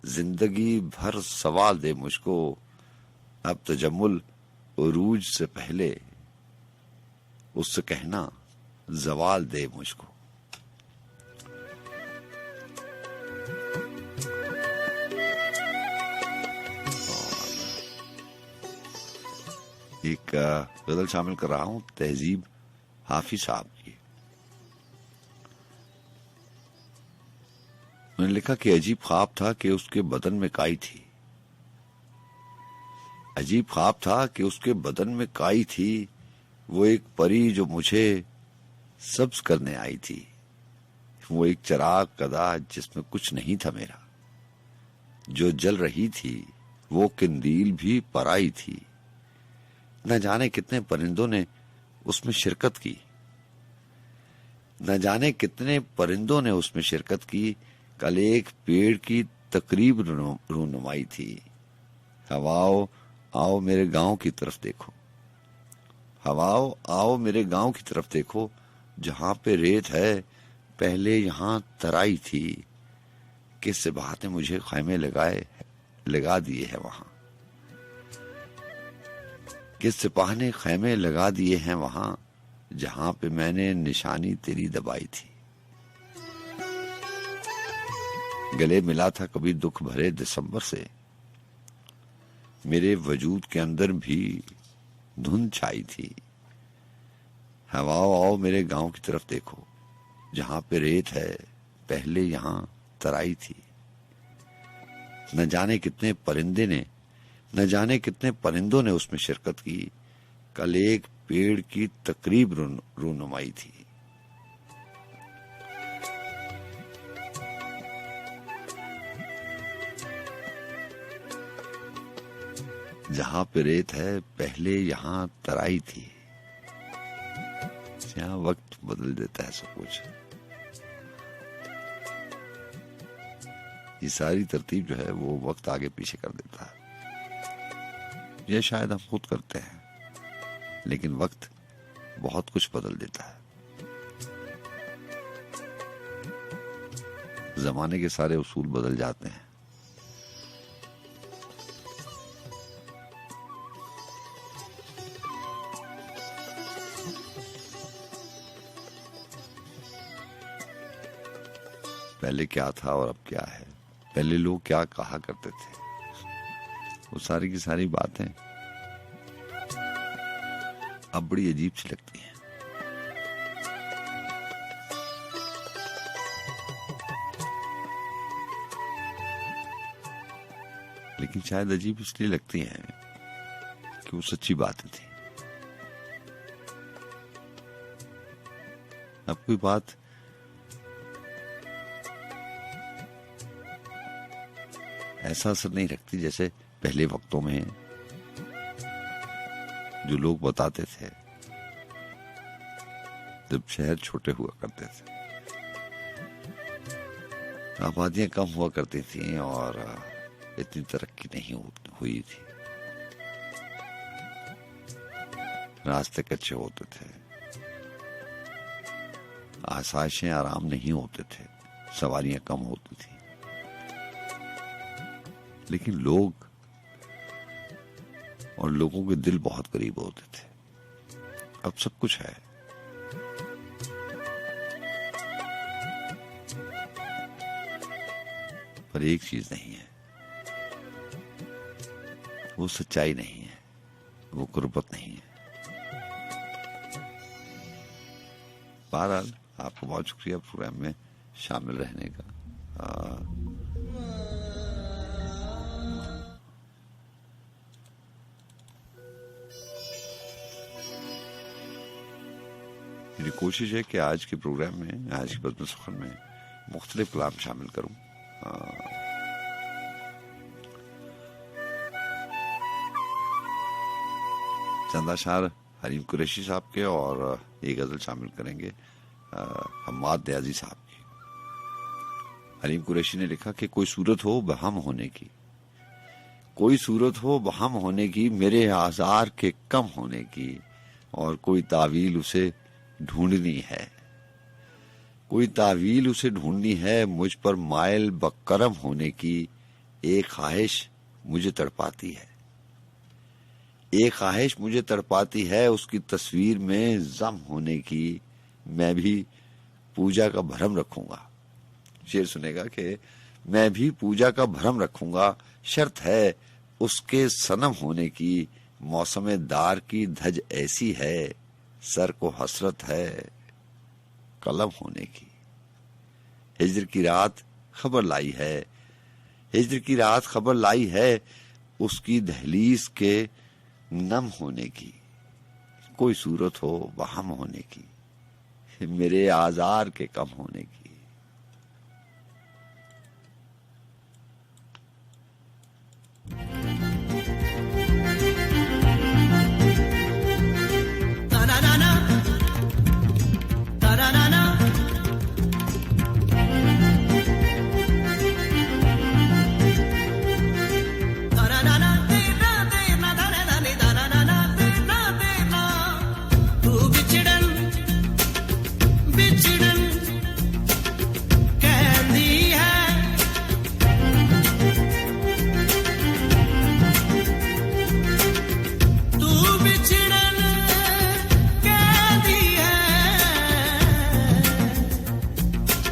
जिंदगी भर सवाल दे मुझको। अब तजम्मुल उरूज से पहले उससे कहना जवाल दे मुझको। एक गजल शामिल कर रहा हूं तहजीब हाफिज साहब की। उन्होंने लिखा कि अजीब ख्वाब था कि उसके बदन में काई थी, अजीब ख्वाब था कि उसके बदन में काई थी। वो एक परी जो मुझे सब्ज करने आई थी, वो एक चिराग कदा जिसमें कुछ नहीं था मेरा। जो जल रही थी वो किंदील भी पराई थी। न जाने कितने परिंदों ने उसमें शिरकत की, न जाने कितने परिंदों ने उसमें शिरकत की। कल एक पेड़ की तकरीब रूनुमाई थी। हवाओ आओ मेरे गांव की तरफ देखो, हवाओ आओ मेरे गांव की तरफ देखो। जहां पे रेत है पहले यहां तराई थी। किस बात ने मुझे खैमे लगा दिए हैं वहां, किस सिपाह ने खैमे लगा दिए हैं वहां, जहां पे मैंने निशानी तेरी दबाई थी। गले मिला था कभी दुख भरे दिसंबर से, मेरे वजूद के अंदर भी धुंध छाई थी। हवाओ आओ मेरे गांव की तरफ देखो, जहां पे रेत है पहले यहां तराई थी। न जाने कितने परिंदों ने उसमें शिरकत की। कल एक पेड़ की तकरीब रूनुमाई थी। जहां पे रेत है पहले यहां तराई थी। यहाँ वक्त बदल देता है सब कुछ। ये सारी तरतीब जो है वो वक्त आगे पीछे कर देता है। ये शायद हम खुद करते हैं, लेकिन वक्त बहुत कुछ बदल देता है। जमाने के सारे उसूल बदल जाते हैं। पहले क्या था और अब क्या है, पहले लोग क्या कहा करते थे, वो सारी की सारी बातें अब बड़ी अजीब सी लगती हैं। लेकिन शायद अजीब इसलिए लगती हैं कि वो सच्ची बातें थी। अब कोई बात ऐसा असर नहीं रखती जैसे पहले वक्तों में जो लोग बताते थे जब शहर छोटे हुआ करते थे, आबादियां कम हुआ करती थी और इतनी तरक्की नहीं हुई थी। रास्ते कच्चे होते थे, आसाइशें आराम नहीं होते थे, सवारियां कम होती थी। लेकिन लोग और लोगों के दिल बहुत करीब होते थे। अब सब कुछ है, पर एक चीज नहीं है, वो सच्चाई नहीं है, वो कुर्बत नहीं है। बहरहाल आपको बहुत शुक्रिया प्रोग्राम में शामिल रहने का। मेरी कोशिश है कि आज के प्रोग्राम में, आज के बज़्म सुखन में मुख्तलिफ कलाम शामिल करूं। चंद अशार हरीम कुरैशी साहब के और एक गजल शामिल करेंगे हम्माद दयाजी साहब की। हरीम कुरैशी ने लिखा कि कोई सूरत हो बहम होने की, कोई सूरत हो बहम होने की, मेरे आज़ार के कम होने की, और कोई तावील उसे ढूंढनी है, कोई तावील उसे ढूंढनी है, मुझ पर मायल बकरम होने की, एक ख्वाहिश मुझे तड़पाती है, एक ख्वाहिश मुझे तड़पाती है, उसकी तस्वीर में जम होने की, मैं भी पूजा का भरम रखूंगा। शेर सुनेगा कि मैं भी पूजा का भरम रखूंगा, शर्त है उसके सनम होने की, मौसम दार की धज ऐसी है, सर को हसरत है कलम होने की। हिज्र की रात खबर लाई है, हिज्र की रात खबर लाई है, उसकी दहलीज के नम होने की, कोई सूरत हो वहम होने की, मेरे आजार के कम होने की।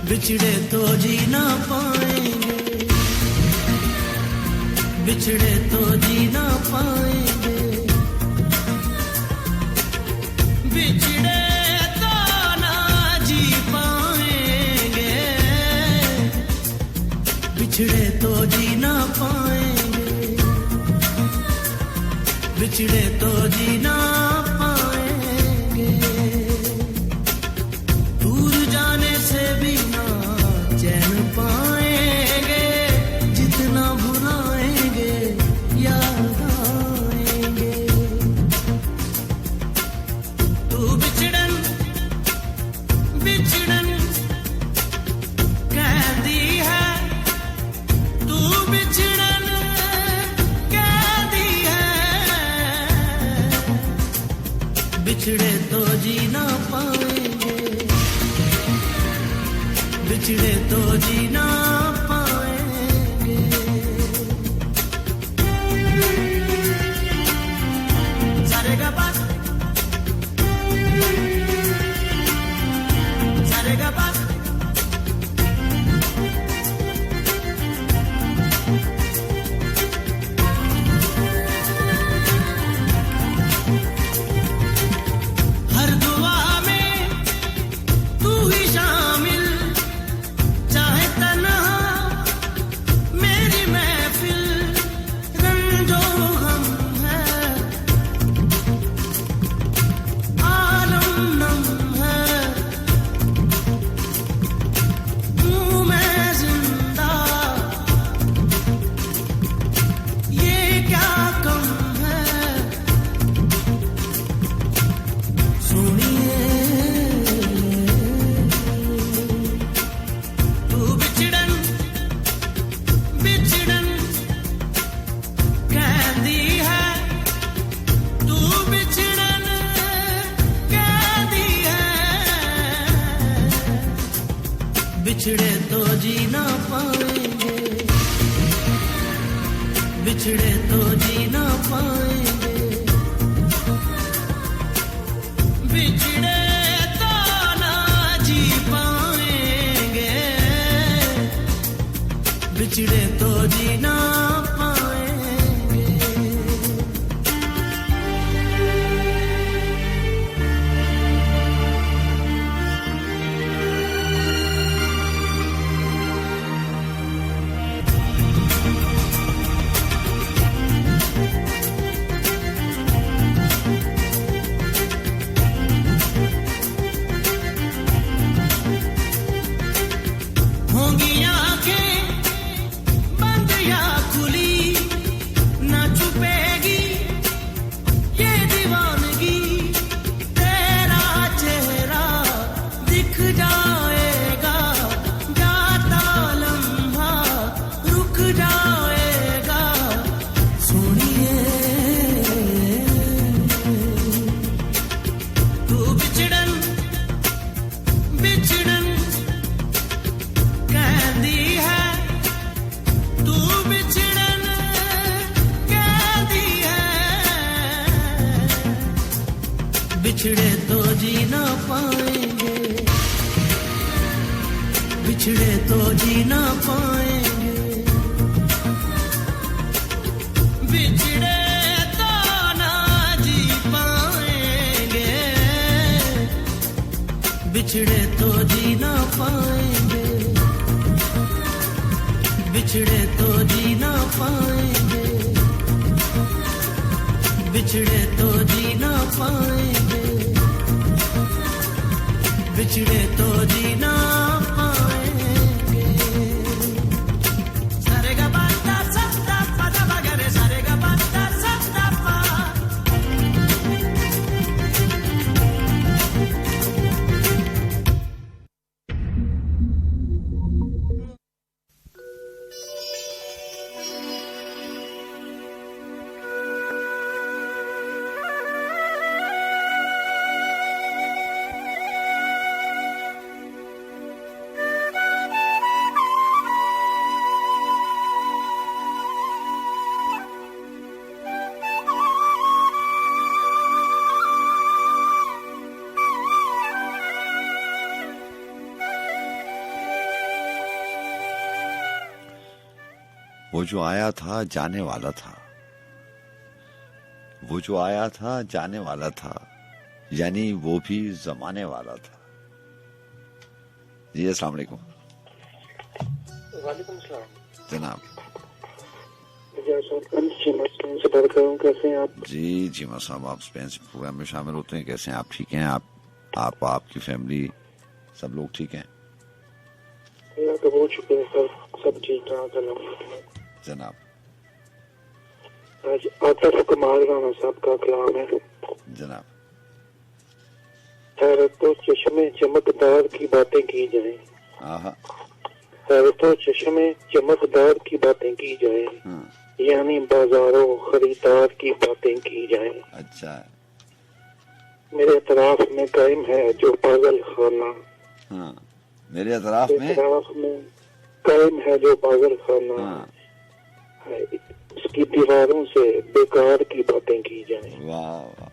बिछड़े तो जी ना पाएंगे, बिछड़े तो जी ना पाएंगे, बिछड़े तो ना जी पाएंगे, बिछड़े तो जी ना पाएंगे, बिछड़े तो जी ना पाएंगे, दूर जाने से भी चैन पाएंगे, जितना भुलाएंगे याद आएंगे। तू बिछड़न बिछड़न कहती है, तू बिछड़न कहती है, बिछड़े तो जी ना पाएंगे, बिछड़े तो जी ना पाएंगे। सारे गा पास, सारे गा पास, हर दुआ में तू ही शामिल, मेरी महफिल रंजो हम है, आलम नम है, हूँ मैं जिंदा, ये क्या कम है, सुनिए तू बिछड़न बिछड़न कहती है, तू बिछड़न कहती है, बिछड़े तो जी ना पाएंगे, बिछड़े तो जी ना पाएंगे, बिछड़े तो ना जी पाएंगे, बिछड़े तो जी ना पाएंगे। बिछड़े तो जी ना पाएंगे, बिछड़े तो जी ना पाएंगे, बिछड़े तो ना जी पाएंगे, बिछड़े तो जी ना पाएंगे, बिछड़े तो जी ना पाएंगे, बिछड़े तो जी ना पाएंगे, बिछड़े तो जी ना पाएंगे। सारेगा बाता सत्ता पदा बगरे सारेगा बाता सत्ता पा। वो जो आया था जाने वाला था, वो जो आया था जाने वाला था, यानी वो भी जमाने वाला था। जी अस्सलाम वालेकुम। वालेकुम सलाम जनाब। से बात कर रहा हूँ, कैसे हैं आप? जी जीमा साहब, आप स्पेन से प्रोग्राम में शामिल होते हैं, कैसे हैं आप? ठीक हैं आप आपकी फैमिली सब लोग ठीक हैं? तो हो चुके हैं सर, सब ठीक ठाक है जनाब। आज आतिफ कमाल राना साहब का कलाम है। जनाब। हैरतो चश्मे चमकदार की बातें की जाए, हैरतो चश्मे चमकदार की बातें की जाए, यानी बाजारों खरीदार की बातें की जाए। अच्छा। मेरे इतराफ में कायम है जो पागल खाना, मेरे इतराफ में कायम है जो पागल खाना, उसकी दीवारों से बेकार की बातें की जाए। वाह वाह,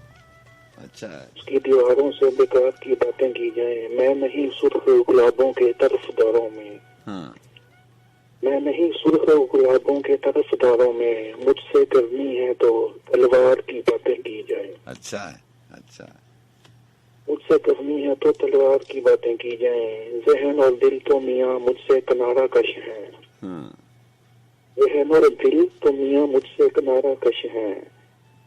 अच्छा है। उसकी दीवारों से बेकार की बातें की जाए। मैं नहीं सुर्ख गुलाबों के तरफदारों में, मैं नहीं सुर्ख गुलाबों के तरफदारों में, मुझसे करनी है तो तलवार की बातें की जाए। अच्छा है, अच्छा है। मुझसे करनी है तो तलवार की बातें की जाए। जहन और दिल तो मियाँ मुझसे किनारा कश है, जहन और दिल तो मियाँ मुझसे किनारा कश है,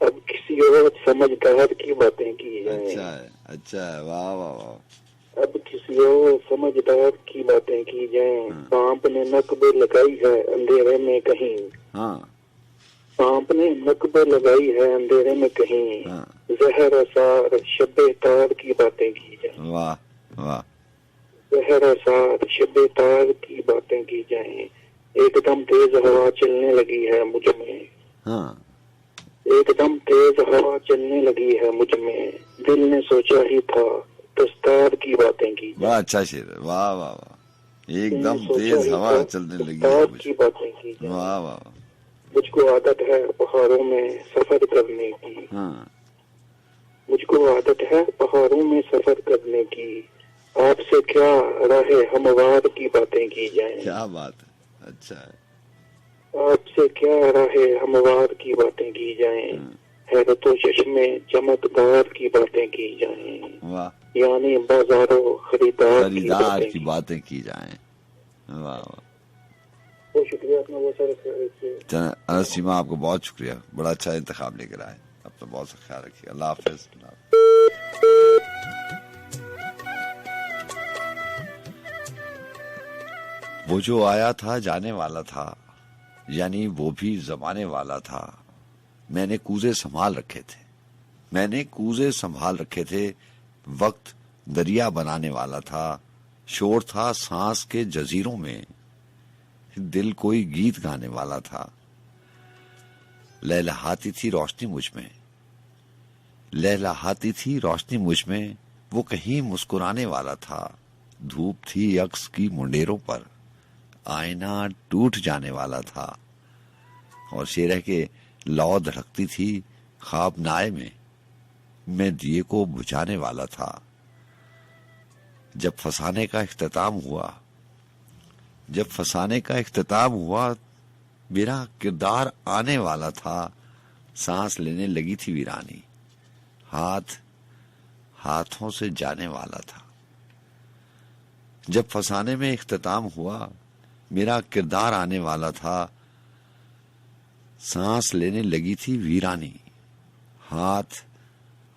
अब किसी और समझदार की बातें की जाए। अच्छा है, अच्छा है, वाह वाह वाह। अब किसी और समझदार की बातें की जाए। सांप ने नकब लगाई है अंधेरे में कहीं, सांप ने नकब लगाई है अंधेरे में कहीं, जहर असार शब्बे तार की बातें की जाए। वाह वाह। जहर असार शब्बे तार की बातें की जाए। एकदम तेज हवा चलने लगी है मुझ में, एकदम तेज हवा चलने लगी है मुझ में, दिल ने सोचा ही था दस्तार की बातें की जाए। वाह, अच्छा शेर, वाह वाह वाह। एकदम तेज हवा चलने लगी है मुझ की बातें की जाए। वाह वाह। मुझको आदत है पहाड़ों में सफर करने की, मुझको आदत है पहाड़ों में सफर करने की, आपसे क्या राहे हमवार की बातें की जाए। क्या बात है, अच्छा है। आपसे क्या राहे हमवार की बातें की जाए, हैरतो चश्मे चमकदार की बातें की जाए, वाह, यानी बाजारों खरीदार की बातें की जाए। वाह वाह, बहुत शुक्रिया आपने वो सारे। अनस सीमा, आपको बहुत शुक्रिया, बड़ा अच्छा इंतखाब लेकर आए। अब तो बहुत सा ख्याल रखिए, अल्लाह हाफिज। वो जो आया था जाने वाला था, यानी वो भी जमाने वाला था। मैंने कूजे संभाल रखे थे, मैंने कूजे संभाल रखे थे, वक्त दरिया बनाने वाला था। शोर था सांस के जजीरों में, दिल कोई गीत गाने वाला था। लहलहाती थी रोशनी मुझ में, लहलहाती थी रोशनी मुझ में, वो कहीं मुस्कुराने वाला था। धूप थी अक्स की मुंडेरों पर, आईना टूट जाने वाला था। और शेर है कि लौ धड़कती थी ख्वाब नाए में, मैं दिए को बुझाने वाला था। जब फसाने का इख्तिताम हुआ मेरा किरदार आने वाला था। सांस लेने लगी थी वीरानी, हाथों से जाने वाला था। जब फसाने में इख्तिताम हुआ मेरा किरदार आने वाला था। सांस लेने लगी थी वीरानी,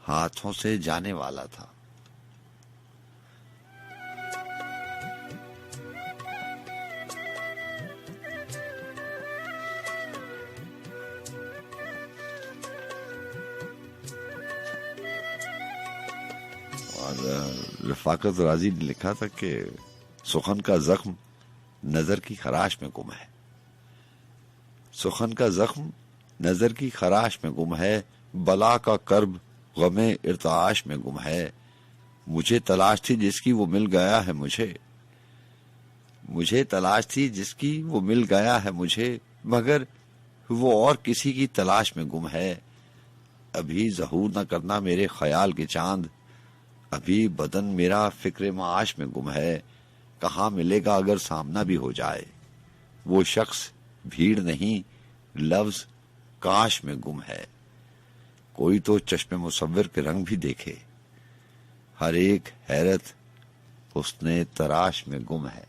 हाथों से जाने वाला था। और रफाकत राजी ने लिखा था कि सुखन का जख्म नजर की खराश में गुम है। सुखन का जख्म नजर की खराश में गुम है। बला का कर्ब गमे इर्ताश में गुम है। मुझे तलाश थी जिसकी वो मिल गया है मुझे, मगर वो और किसी की तलाश में गुम है। अभी ज़हूर न करना मेरे ख्याल के चांद, अभी बदन मेरा फिक्र माश में गुम है। कहाँ मिलेगा अगर सामना भी हो जाए, वो शख्स भीड़ नहीं लफ्ज काश में गुम है। कोई तो चश्मे मुसव्विर के रंग भी देखे, हर एक हैरत हुस्ने तराश में गुम है।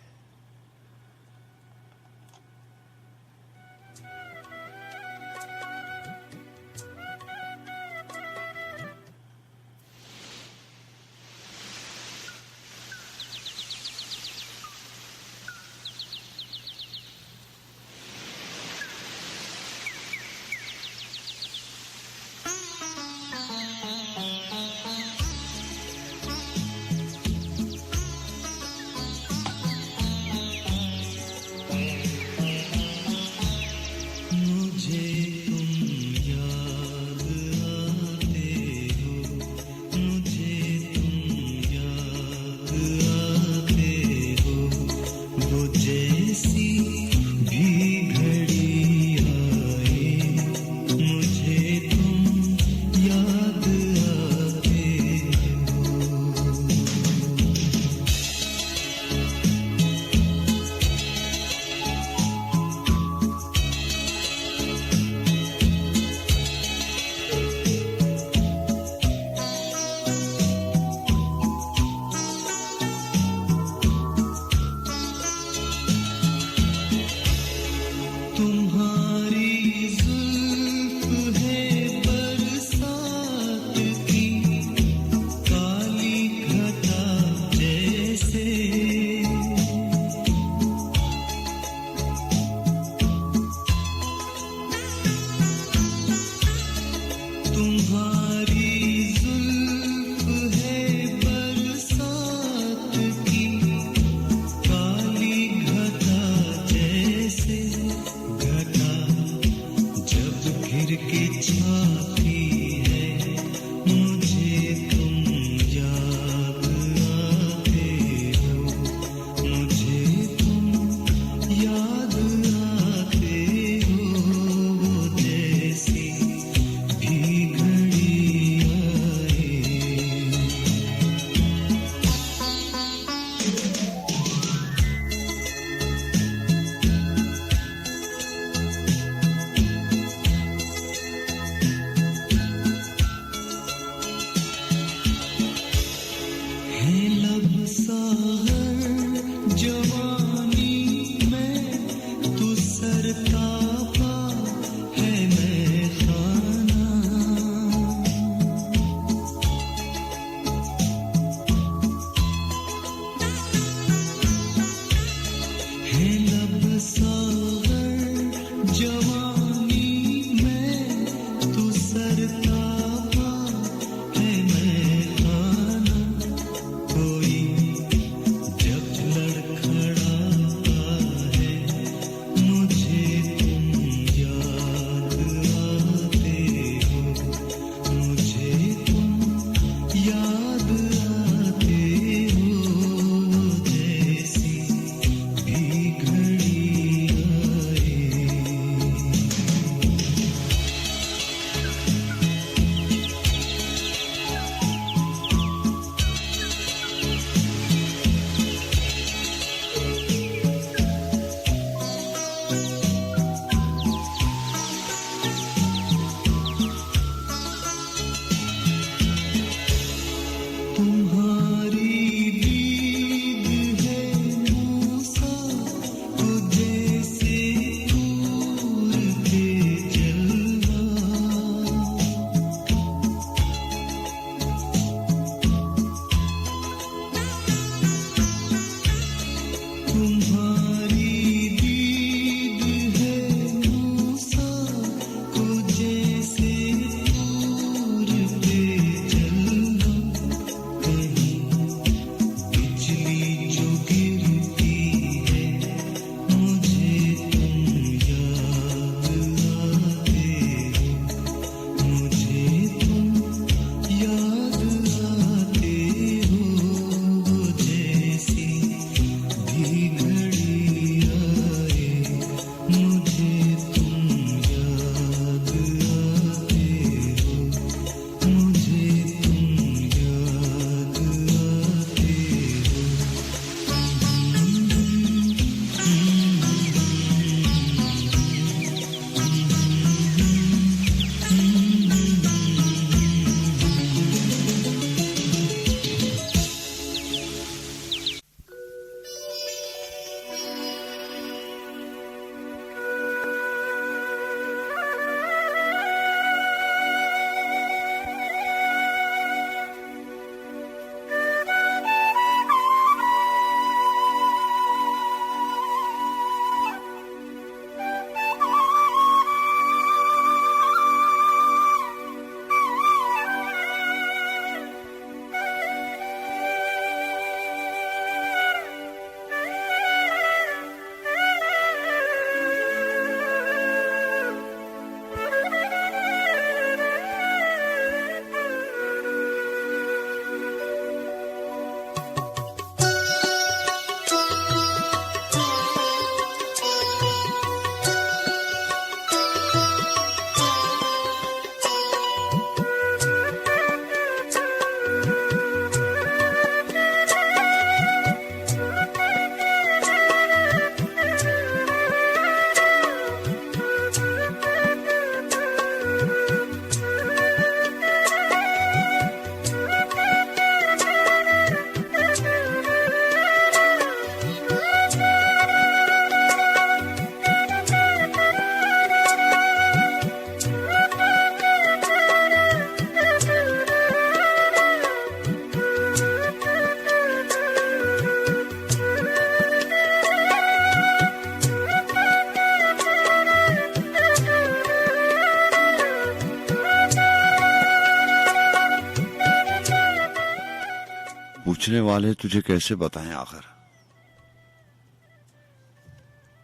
पूछने वाले तुझे कैसे बताएं आखिर,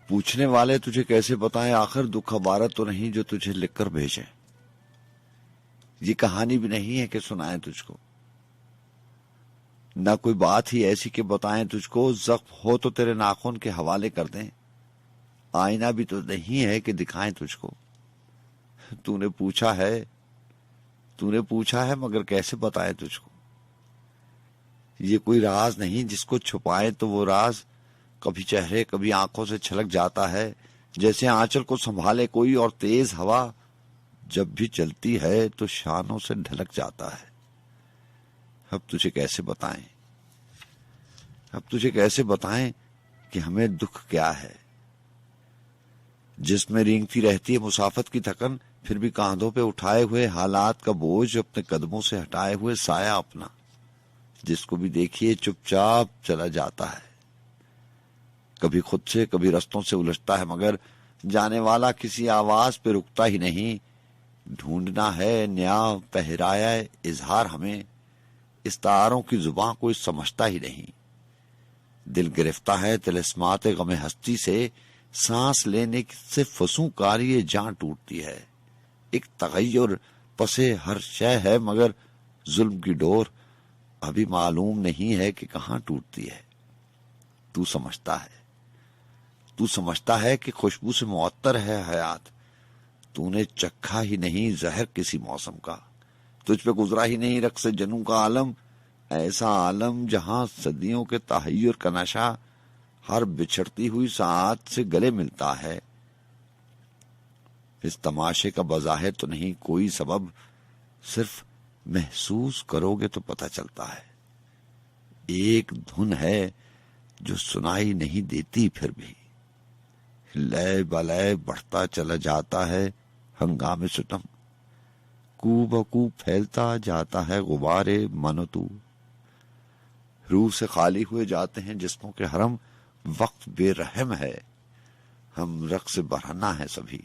पूछने वाले तुझे कैसे बताएं आखिर, दुख अबारत तो नहीं जो तुझे लिखकर भेजे। ये कहानी भी नहीं है कि सुनाएं तुझको, ना कोई बात ही ऐसी कि बताएं तुझको। जख्म हो तो तेरे नाखून के हवाले कर दें, आईना भी तो नहीं है कि दिखाएं तुझको। तूने पूछा है मगर कैसे बताएं तुझको। ये कोई राज नहीं जिसको छुपाए तो वो राज कभी चेहरे कभी आंखों से छलक जाता है, जैसे आंचल को संभाले कोई और तेज हवा जब भी चलती है तो शानों से ढलक जाता है। अब तुझे कैसे बताएं कि हमें दुख क्या है, जिसमें रेंगती रहती है मुसाफत की थकन, फिर भी कांधों पे उठाए हुए हालात का बोझ, अपने कदमों से हटाए हुए साया अपना, जिसको भी देखिए चुपचाप चला जाता है। कभी खुद से कभी रास्तों से उलझता है, मगर जाने वाला किसी आवाज पे रुकता ही नहीं। ढूंढना है नया पहराया इजहार हमें, इस तारों की जुबान कोई समझता ही नहीं। दिल गिरफ्ता है तिलिस्मात गमे हस्ती से, सांस लेने से फसूंकार ये जान टूटती है। एक तगय्युर पसे हर शय है, मगर जुल्म की डोर अभी मालूम नहीं है कि कहां टूटती है। तू समझता है कि खुशबू से मुअत्तर है हयात, तूने चखा ही नहीं जहर किसी मौसम का। तुझ पे गुजरा ही नहीं रक्स जनू का आलम, ऐसा आलम जहां सदियों के तहय्युर का नशा हर बिछड़ती हुई साथ से गले मिलता है। इस तमाशे का बज़ाहिर तो नहीं कोई सबब, सिर्फ महसूस करोगे तो पता चलता है। एक धुन है जो सुनाई नहीं देती, फिर भी लय बलय बढ़ता चला जाता है हंगामे सितम, कू बकू फैलता जाता है गुबारे मनतू। रूह से खाली हुए जाते हैं जिस्मों के हरम, वक्त बेरहम है, हम रक्स बरहना है सभी।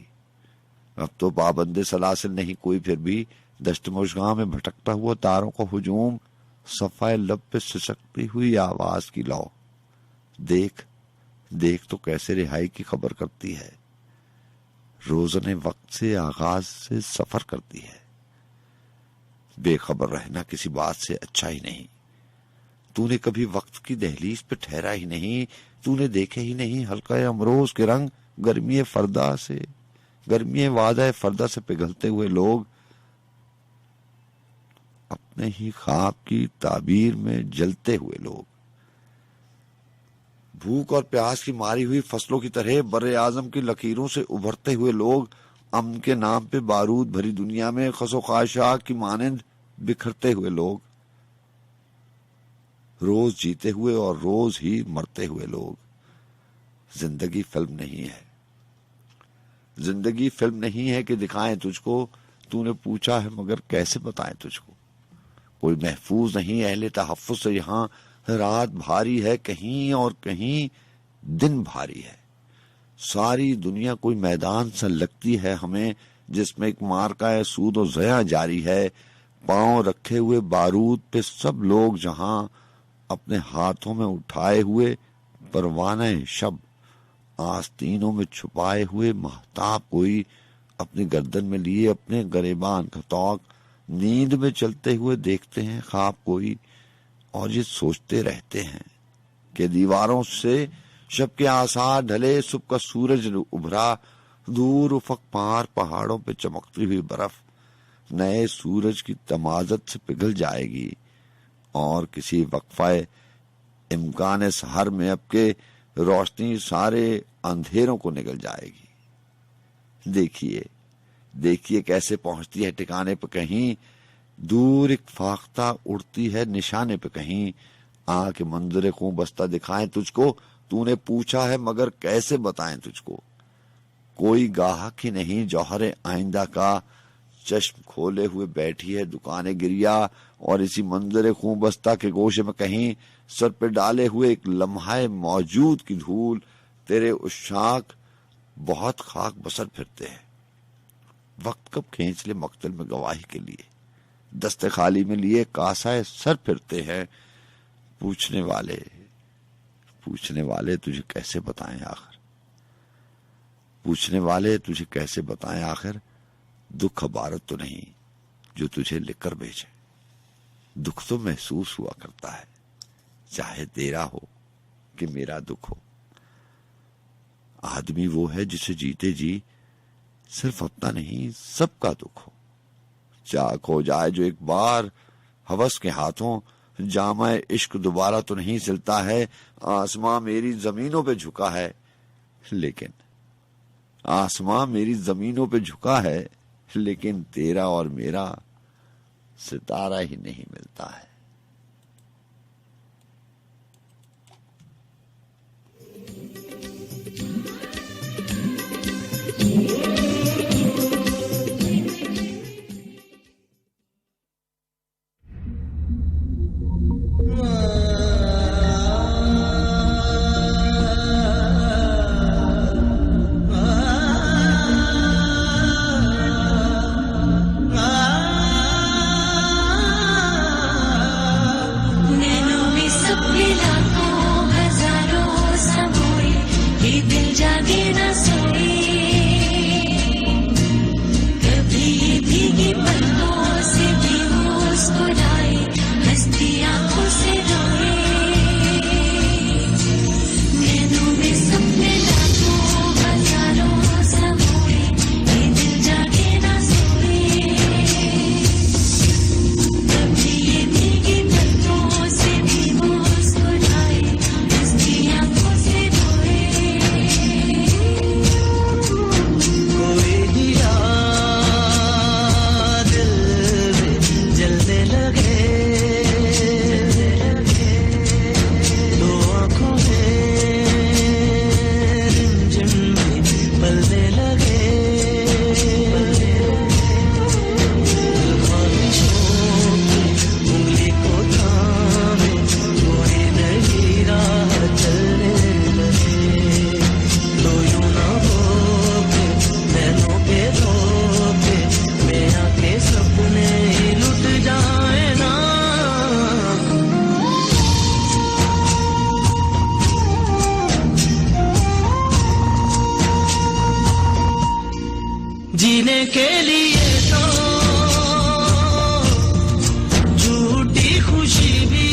अब तो पाबंदे सलासिल नहीं कोई, फिर भी दश्त मुश्गां में भटकता हुआ तारों का हुजूम, सफाए लब पे सिसकती हुई आवाज की लौ। देख देख तो कैसे रिहाई की खबर करती है, रोज़ने वक्त से आगाज से सफर करती है। बेखबर रहना किसी बात से अच्छा ही नहीं। तूने कभी वक्त की दहलीज पे ठहरा ही नहीं, तूने देखे ही नहीं हल्का अमरोज के रंग गर्मी वादा फरदा से पिघलते हुए लोग, अपने ही ख्वाब की ताबीर में जलते हुए लोग। भूख और प्यास की मारी हुई फसलों की तरह बर्रे आजम की लकीरों से उभरते हुए लोग, अमन के नाम पे बारूद भरी दुनिया में खसो ख्वाहिशात की मानंद बिखरते हुए लोग, रोज जीते हुए और रोज ही मरते हुए लोग। जिंदगी फिल्म नहीं है, जिंदगी फिल्म नहीं है कि दिखाएं तुझको, तूने पूछा है मगर कैसे बताएं तुझको। कोई महफूज नहीं अहले तहफ्फुज़ से, यहाँ रात भारी है कहीं और कहीं दिन भारी है। सारी दुनिया कोई मैदान सा लगती है हमें, जिसमें एक मार्का सूद और ज़या जारी है। पांव रखे हुए बारूद पे सब लोग जहां अपने हाथों में उठाए हुए परवाने शब, आस्तीनों में छुपाए हुए महताब कोई, अपनी गर्दन में लिए अपने गरेबान का तौक, नींद में चलते हुए देखते हैं ख्वाब कोई, और ये सोचते रहते हैं कि दीवारों से शब के आसार ढले, सुबह का सूरज उभरा, दूर उफक पार पहाड़ों पे चमकती हुई बर्फ नए सूरज की तमाजत से पिघल जाएगी, और किसी वक्फाए इम्कान सहर में अब के रोशनी सारे अंधेरों को निगल जाएगी। देखिए देखिए कैसे पहुंचती है ठिकाने पे कहीं, दूर एक फाख्ता उड़ती है निशाने पे कहीं। आके मंजरे खूं बस्ता दिखाएं तुझको, तूने पूछा है मगर कैसे बताएं तुझको। कोई गाहक ही नहीं जौहरे आइंदा का, चश्म खोले हुए बैठी है दुकाने गिरिया, और इसी मंजरे खूं बस्ता के गोशे में कहीं सर पे डाले हुए एक लम्हा मौजूद की धूल, तेरे उशाक बहुत खाक बसर फिरते हैं। वक्त कब खींच ले मक्तल में गवाही के लिए, दस्ते खाली में लिए कासाए सर फिरते हैं। पूछने वाले तुझे कैसे बताएं आखिर, पूछने वाले तुझे कैसे बताएं आखिर। दुख अबारत तो नहीं जो तुझे लिखकर भेजे, दुख तो महसूस हुआ करता है, चाहे तेरा हो कि मेरा दुख हो। आदमी वो है जिसे जीते जी सिर्फ अपना नहीं सबका दुख हो। चाक हो जाए जो एक बार हवस के हाथों, जामा इश्क दोबारा तो नहीं सिलता है। आसमां मेरी जमीनों पे झुका है, लेकिन आसमां मेरी जमीनों पे झुका है, लेकिन तेरा और मेरा सितारा ही नहीं मिलता है। के लिए तो झूठी खुशी भी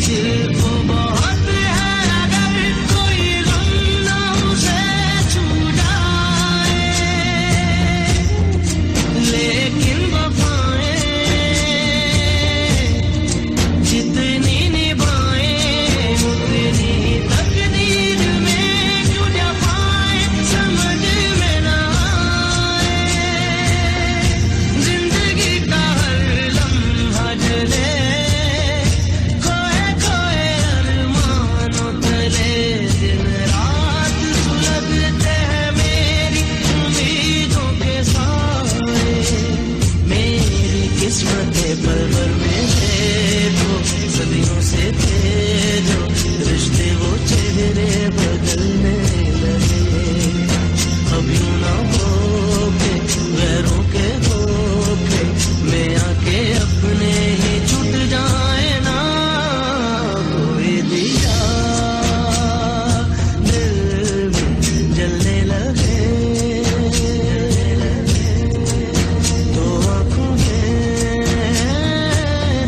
दिल को बहुत है, अगर कोई गम ना उसे छू जाए, लेकिन वफाएं जितनी निभाएं उतनी तकदीर में क्यों जफाएं समझ में ना आए, जिंदगी का हर लम्हा जले, खोए खोए अरमानों तले, दिन रात सुलगते हैं मेरी उम्मीदों के साए, मेरी किस्मत पल भर में देखो सदियों से थे जो रिश्ते वो चेहरे बदलने लगे, अब यूं ना हो के गैरों के हो के मैं आके अपने ही छूट जाए ना, कोई दिया दिल में जलने लगे, तो आँखों में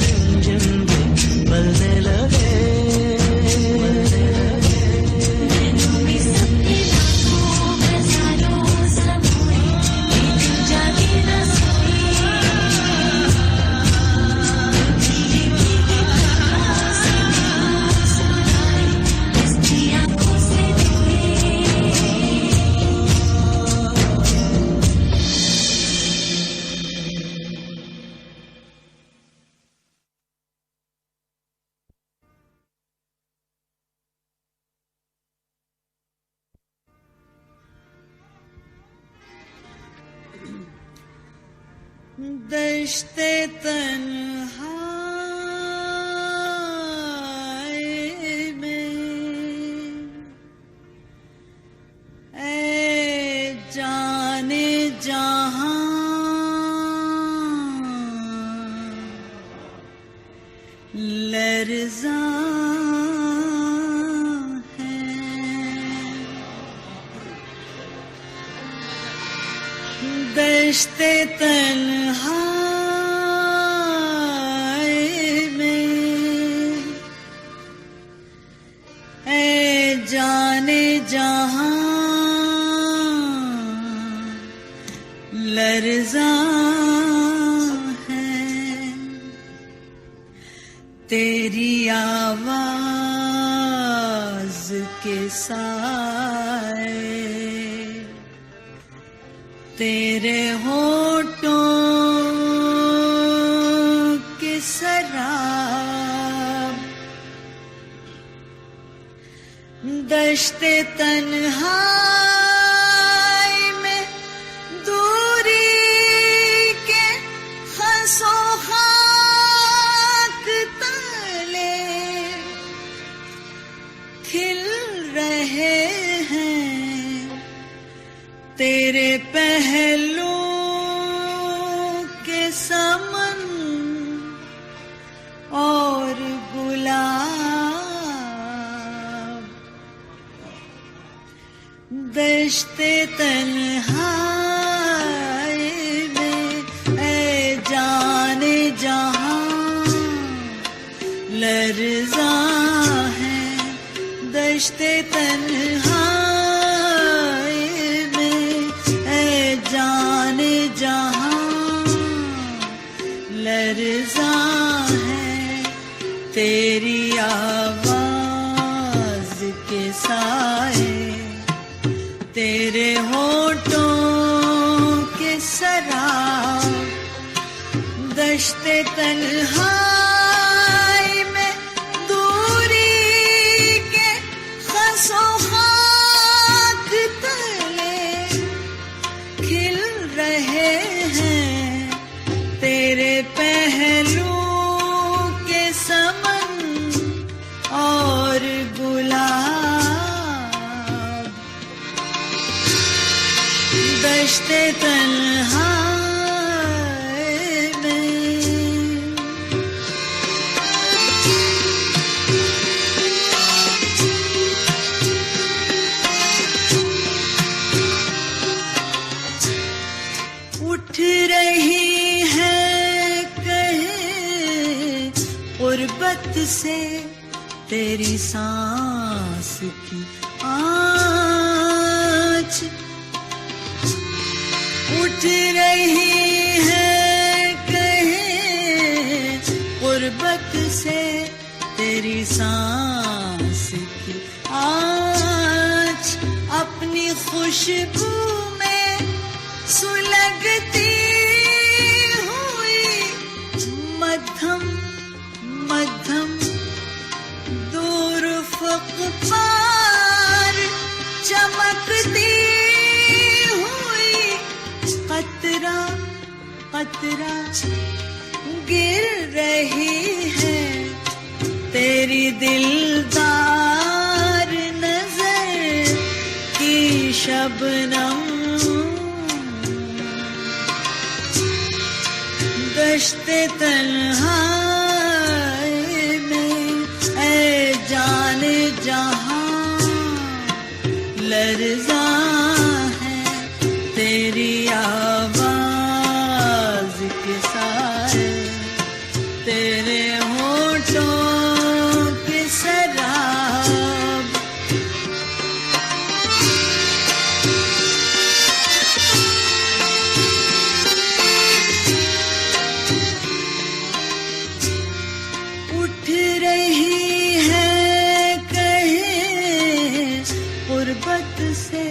रिमझिम भी बलने लगे, नैनों में सपने लाखों हजारों समोए, एक जागे न सोए, भीगे भीगे पलकों से मुस्कुराए, हंसती आँखों से धोए। दश्ते तन्हाई में ऐ जाने जहां लर्ज़ा है, दश्ते तन्हाई में ऐ जाने जहां लर्ज़ा है, तेरी आवाज के साए, तेरे होठों के शराब, दश्ते तन्हाई में दूरी के हंसो खाक तले खिल रहे हैं तेरे पहलू के समन और गुलाब, दश्ते तन्हाई में ऐ जाने जहां लर्ज़ा है, दश्ते तन्हाई में ऐ जाने जहां लर्ज़ा है, तेरी आवाज के साए, तेरे होठों के शराब, दश्ते तन्हाई में दूरी के खसो खाक तले खिल रहे हैं तेरे पहलू के समन और गुलाब, दश्ते तन्हाई में गुर्बत से तेरी सांस की आँच उठ रही है कहीं गुर्बत से तेरी सांस की आँच अपनी खुशबू में सुलगती हुई मध्यम मध्यम दूर फ़क़ पार चमकती हुई कतरा कतरा गिर रही है तेरी दिलदार नजर की शबनम गश्ते तन्हाई में ऐ जाने जहां लर्ज़ा है तेरी आवाज के साए तेरे होठों की शराब उठ रही है कहीं गुर्बत से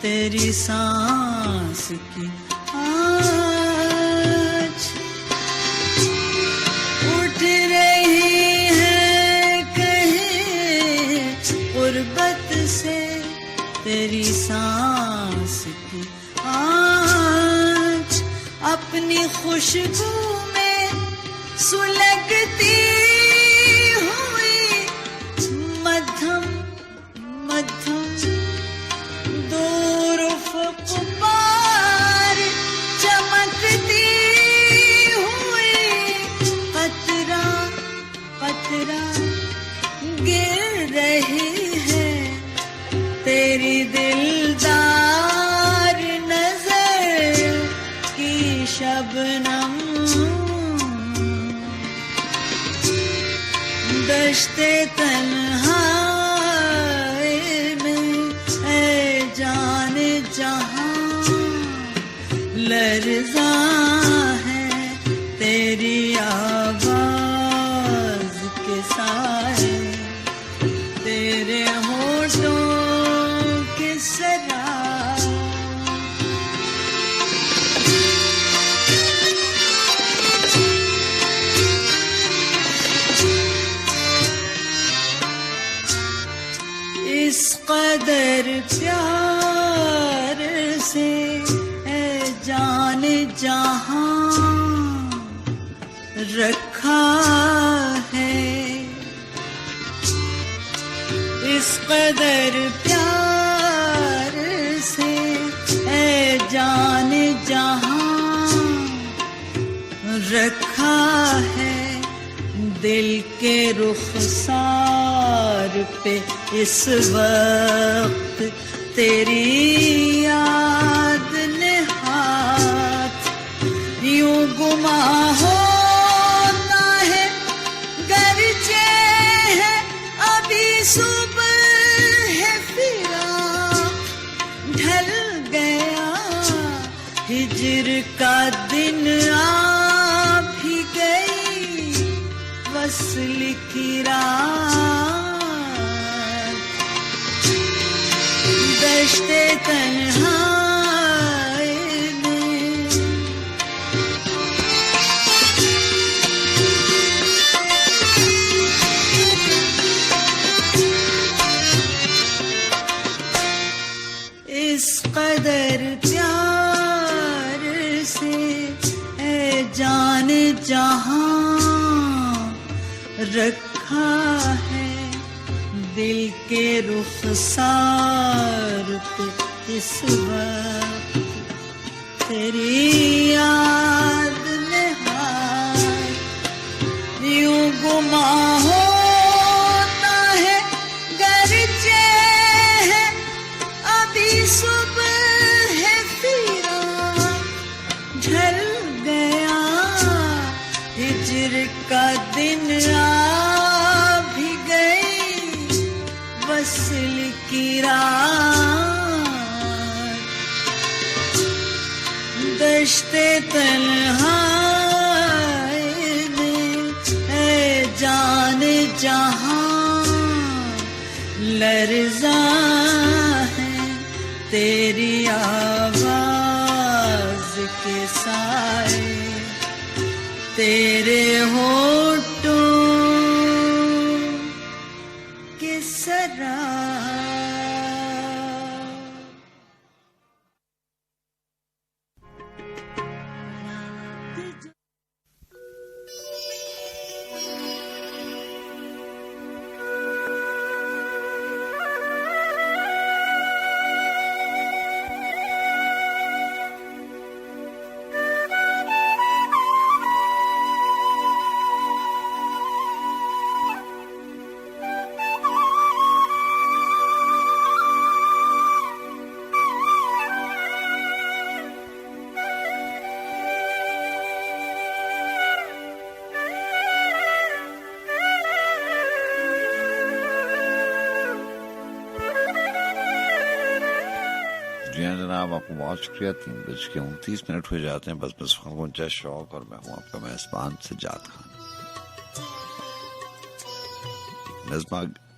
तेरी सांस की आँच उठ रही है कहीं गुर्बत से तेरी सांस की आँच अपनी खुशबू में सुलगती हुई मध्यम मध्यम दूर फ़क़ पार चमकती हुई कतरा कतरा गिर रही है तेरी दिलदार नजर की शबनम दश्ते तन्हाई में ऐ जाने जहां लर्ज़ा है तेरी आवाज के साए तेरे होठों के शराब इस कदर प्यार से ऐ जाने जहां रखा है इस कदर प्यार से ऐ जाने जहां रखा है दिल के रुखसार पे इस वक्त तेरी याद ने हाथ यूं गुमा होता है गरजे है अभी सुबह है फिराक ढल गया हिज्र का दिन आ भी गई वस्ल की रात दश्ते तन्हाई में इस कदर प्यार से ऐ जाने जहां रखा है दिल के रुखसार पे इस वक्त तेरी याद ने हाथ यूं गुमा होता है गरजे है अभी सुबह है फिराक ढल गया हिज्र का दिन आ तन्हाई में है जान जहां लर्ज़ा है तेरी आवाज के साए तेरे होठों के सरा जी हाँ जनाब, आपको बहुत शुक्रिया। 3:29 हो जाते हैं। बस बस पहुंचा शौक और मैं हूँ आपका मेजबान सज्जाद खान।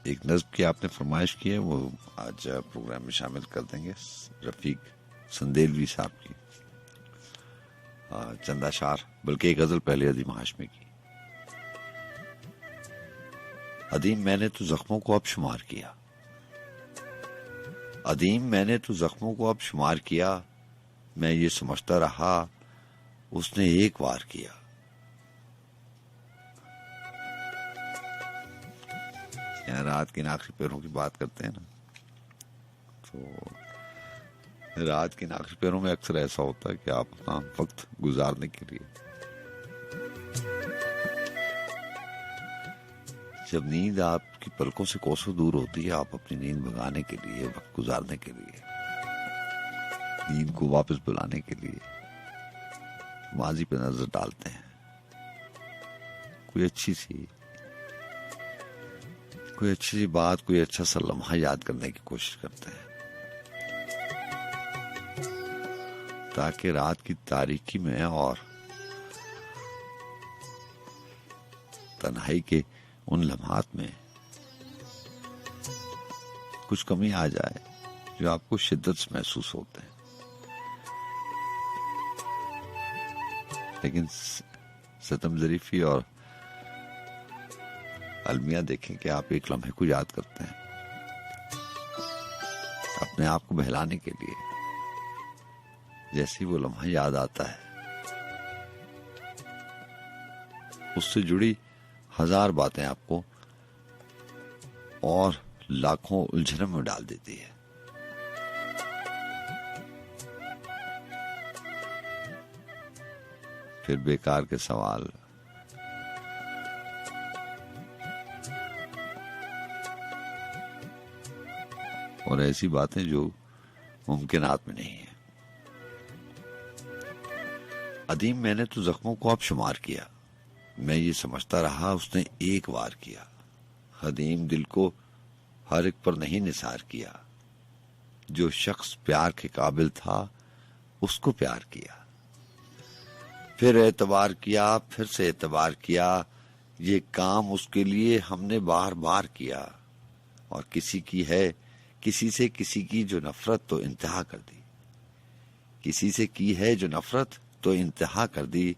एक नज़्म की आपने फरमाइश की है, वो आज प्रोग्राम में शामिल कर देंगे। रफीक संदेलवी साहब की चंद अशार, बल्कि एक गजल पहले अदीम हाशमी की। अदीम मैंने तो जख्मों को अब शुमार किया, अदीम मैंने तो जख्मों को अब शुमार किया, मैं ये समझता रहा उसने एक वार किया। यहाँ रात के आखिरी पैरों की बात करते हैं ना, तो रात के आखिरी पैरों में अक्सर ऐसा होता है कि आप अपना वक्त गुजारने के लिए, जब नींद आपकी पलकों से कोसों दूर होती है, आप अपनी नींद भगाने के लिए, वक्त गुजारने के लिए, नींद को वापस बुलाने के लिए माजी पे नजर डालते हैं। कोई अच्छी सी बात, कोई अच्छा सा लम्हा याद करने की कोशिश करते हैं, ताकि रात की तारीकी में और तन्हाई के उन लम्हात में कुछ कमी आ जाए जो आपको शिद्दत से महसूस होते हैं। लेकिन सितम ज़रीफ़ी और अलमिया देखें कि आप एक लम्हे को याद करते हैं अपने आप को बहलाने के लिए। जैसे ही वो लम्हा याद आता है, उससे जुड़ी 1000 बातें आपको और लाखों उलझनों में डाल देती है। फिर बेकार के सवाल, और ऐसी बातें जो मुमकिनात में नहीं है। अदीम मैंने तो जख्मों को अब शुमार किया, मैं ये समझता रहा उसने एक वार किया। अदीम दिल को हर एक पर नहीं निसार किया, जो शख्स प्यार के काबिल था उसको प्यार किया। फिर एतबार किया, फिर से एतबार किया, ये काम उसके लिए हमने बार बार किया। और किसी की है किसी से किसी की जो नफरत तो इंतहा कर दी, किसी से की है जो नफरत तो इंतहा कर दी,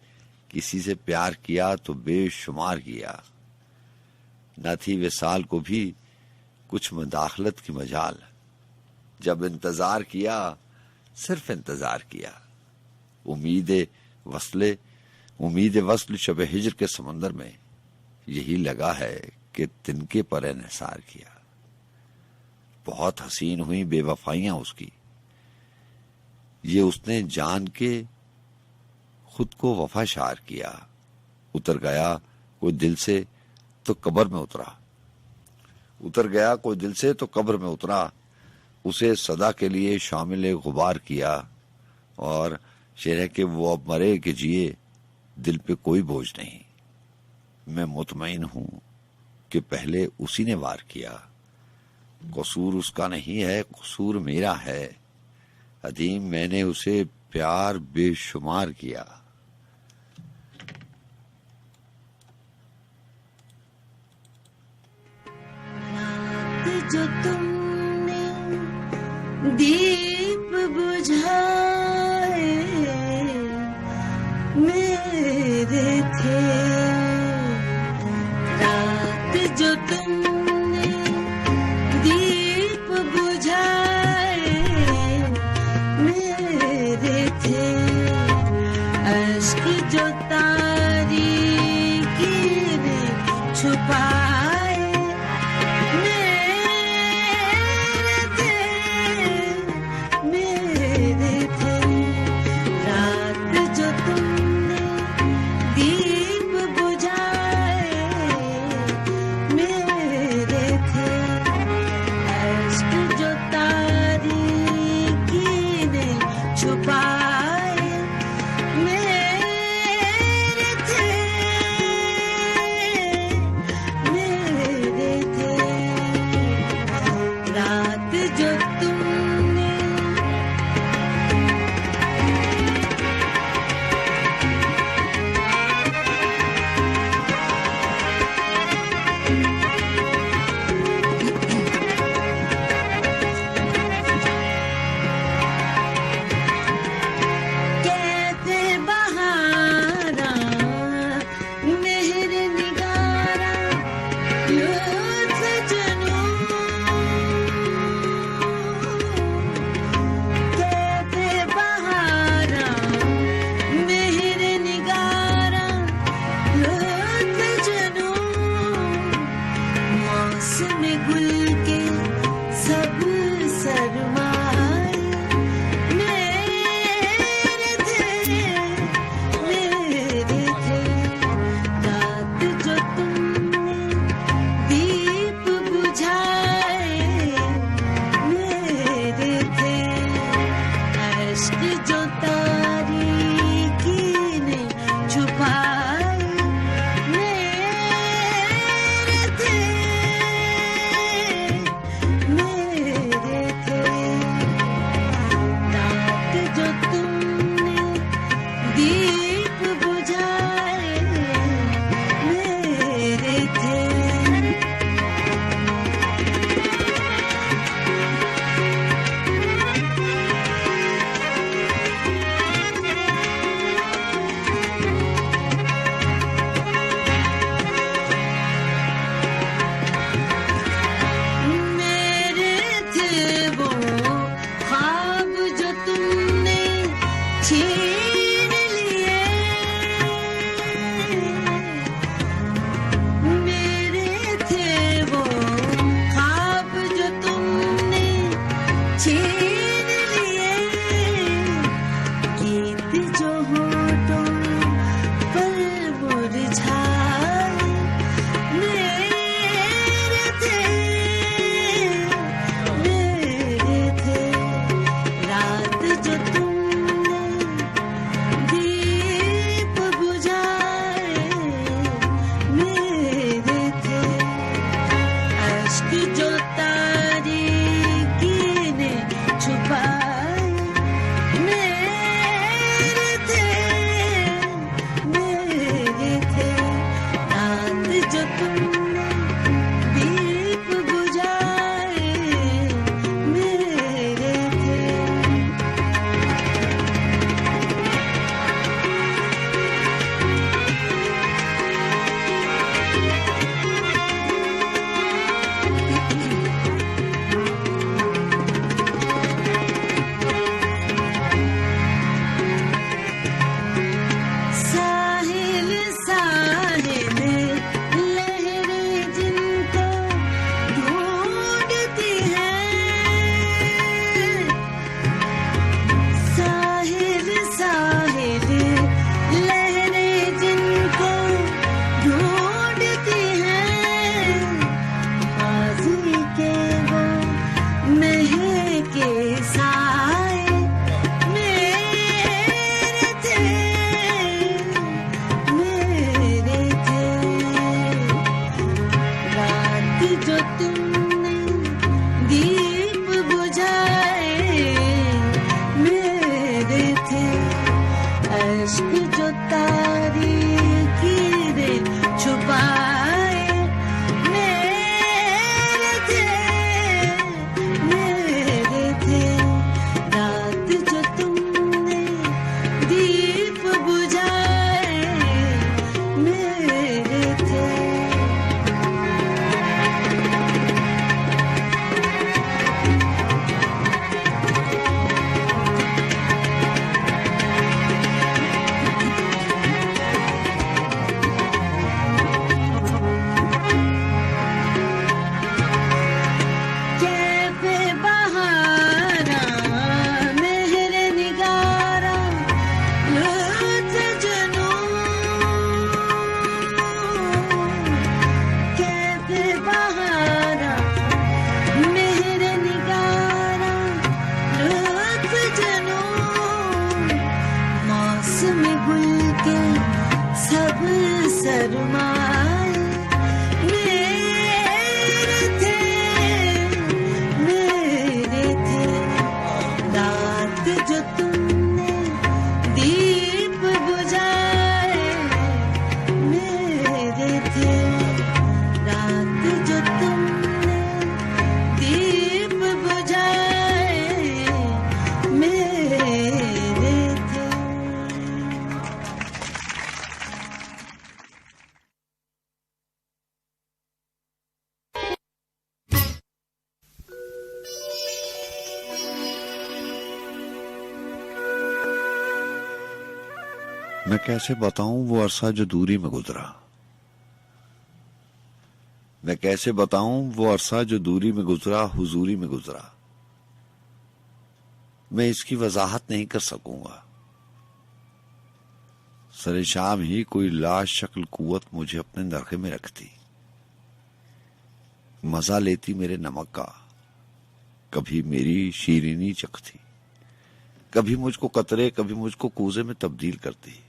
किसी से प्यार किया तो बेशुमार किया। न थी विसाल को भी कुछ मुदाखलत की मजाल, जब इंतजार किया सिर्फ इंतजार किया। उम्मीद वस्ल शब हिज्र के समंदर में यही लगा है कि तिनके पर इन्हिसार किया। बहुत हसीन हुई बेवफाइयां उसकी, ये उसने जान के खुद को वफाशार किया। उतर गया कोई दिल से तो कब्र में उतरा, उतर गया कोई दिल से तो कब्र में उतरा। उसे सदा के लिए शामिल गुबार किया। और शेर है कि वो अब मरे कि जिए, दिल पे कोई बोझ नहीं। मैं मुतमईन हूं कि पहले उसी ने वार किया। कसूर उसका नहीं है, कसूर मेरा है। अदीम मैंने उसे प्यार बेशुमार किया। रात जो तुमने दीप बुझाए मेरे थे, रात जो तुमने दीप बुझाए मेरे थे, अश्क जो तारीकी ने छुपाए मेरे थे, रात जो तुमने दीप बुझाए मेरे थे, अश्क जो तारीकी ने छुपाए मेरे थे, मेरे थे, रात जो तुमने कहते बहारा मेहर निगारा लुत्फ जुनून, कहते बहारा मेहर निगारा लुत्फ जुनून, मौसम गुल के सब सरमाए मेरे थे, मेरे थे, रात जो तुमने दीप बुझाए मेरे थे, अश्क जो तारीकी ने छुपाए मेरे थे, मेरे थे, रात जो तुमने दीप बुझाए मेरे थे। शर्माए मेरे थे रात जो तुमने दीप बुझाए मेरे थे रात जो तुमने दीप बुझाए मेरे थे। मैं कैसे बताऊं वो अरसा जो दूरी में गुजरा। मैं कैसे बताऊं वो अरसा जो दूरी में गुजरा, हुजूरी में गुजरा। मैं इसकी वजाहत नहीं कर सकूंगा। सरे शाम ही कोई लाश शक्ल कुव्वत मुझे अपने नरखे में रखती, मजा लेती मेरे नमक का, कभी मेरी शीरीनी चखती, कभी मुझको कतरे, कभी मुझको कूजे में तब्दील करती,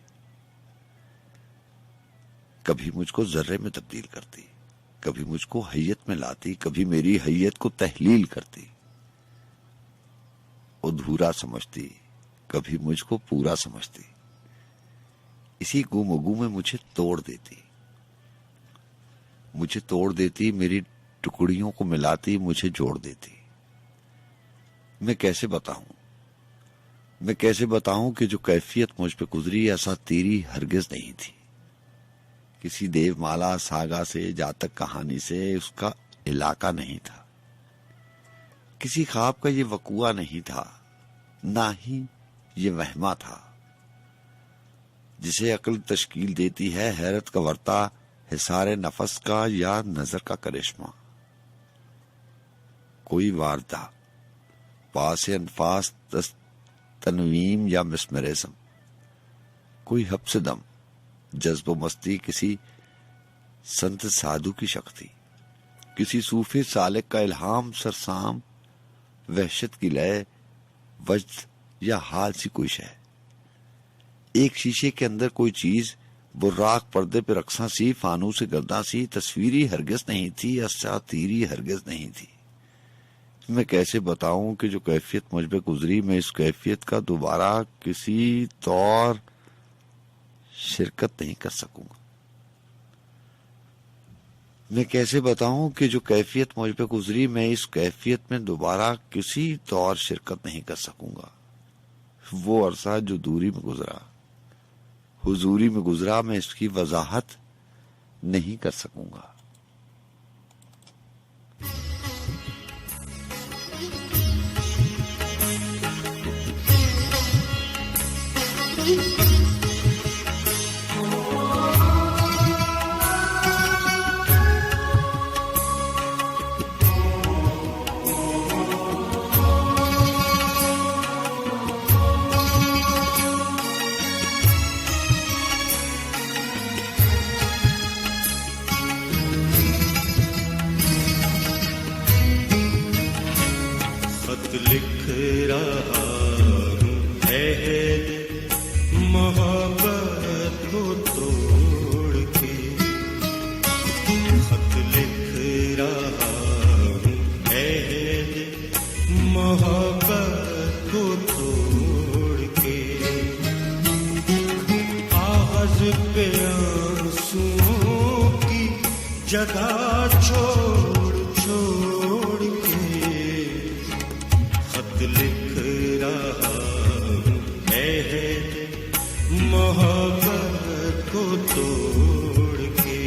कभी मुझको जर्रे में तब्दील करती, कभी मुझको हैयत में लाती, कभी मेरी हैयत को तहलील करती, अधूरा समझती, कभी मुझको पूरा समझती, इसी गुमगु में मुझे तोड़ देती, मेरी टुकड़ियों को मिलाती, मुझे जोड़ देती। मैं कैसे बताऊं कि जो कैफियत मुझ पे गुजरी ऐसा तेरी हरगिज नहीं थी। किसी देवमाला सागा से जातक कहानी से उसका इलाका नहीं था, किसी ख्वाब का ये वकुआ नहीं था, ना ही ये वहमा था जिसे अक्ल तश्कील देती है हैरत का वर्ता, हिसारे नफस का या नजर का करिश्मा। कोई वारदा पास अनफास तनवीम या मिस्मरिज्म, कोई हब्स दम जज्ब मस्ती, किसी संत साधु की शक्ति, किसी सूफी सालिक का इल्हाम, सरसाम वहशत की लय, वज्द या हाल सी कोई शय। एक शीशे के अंदर कोई चीज, बुर्राक पर्दे पे रक्सा सी, फानूस गर्दा सी, तस्वीरी हरगिज नहीं थी, असातीरी हरगिज नहीं थी। मैं कैसे बताऊं कि जो कैफियत मुझ पे गुजरी, मैं इस कैफियत का दोबारा किसी तौर शिरकत नहीं कर सकूंगा। मैं कैसे बताऊं कि जो कैफियत मुझ पे गुजरी, मैं इस कैफियत में दोबारा किसी तौर शिरकत नहीं कर सकूंगा। वो अरसा जो दूरी में गुजरा, हुजूरी में गुजरा, मैं इसकी वजाहत नहीं कर सकूंगा। खत लिख रहा हूँ अहद मोहब्बत को तोड़ के, खत लिख रहा हूँ अहद मोहब्बत को तोड़ के, कागज पे आंसुओं की जगह छोड़ छोड़ के, खत लिख रहा हूँ अहद मोहब्बत को तोड़ के।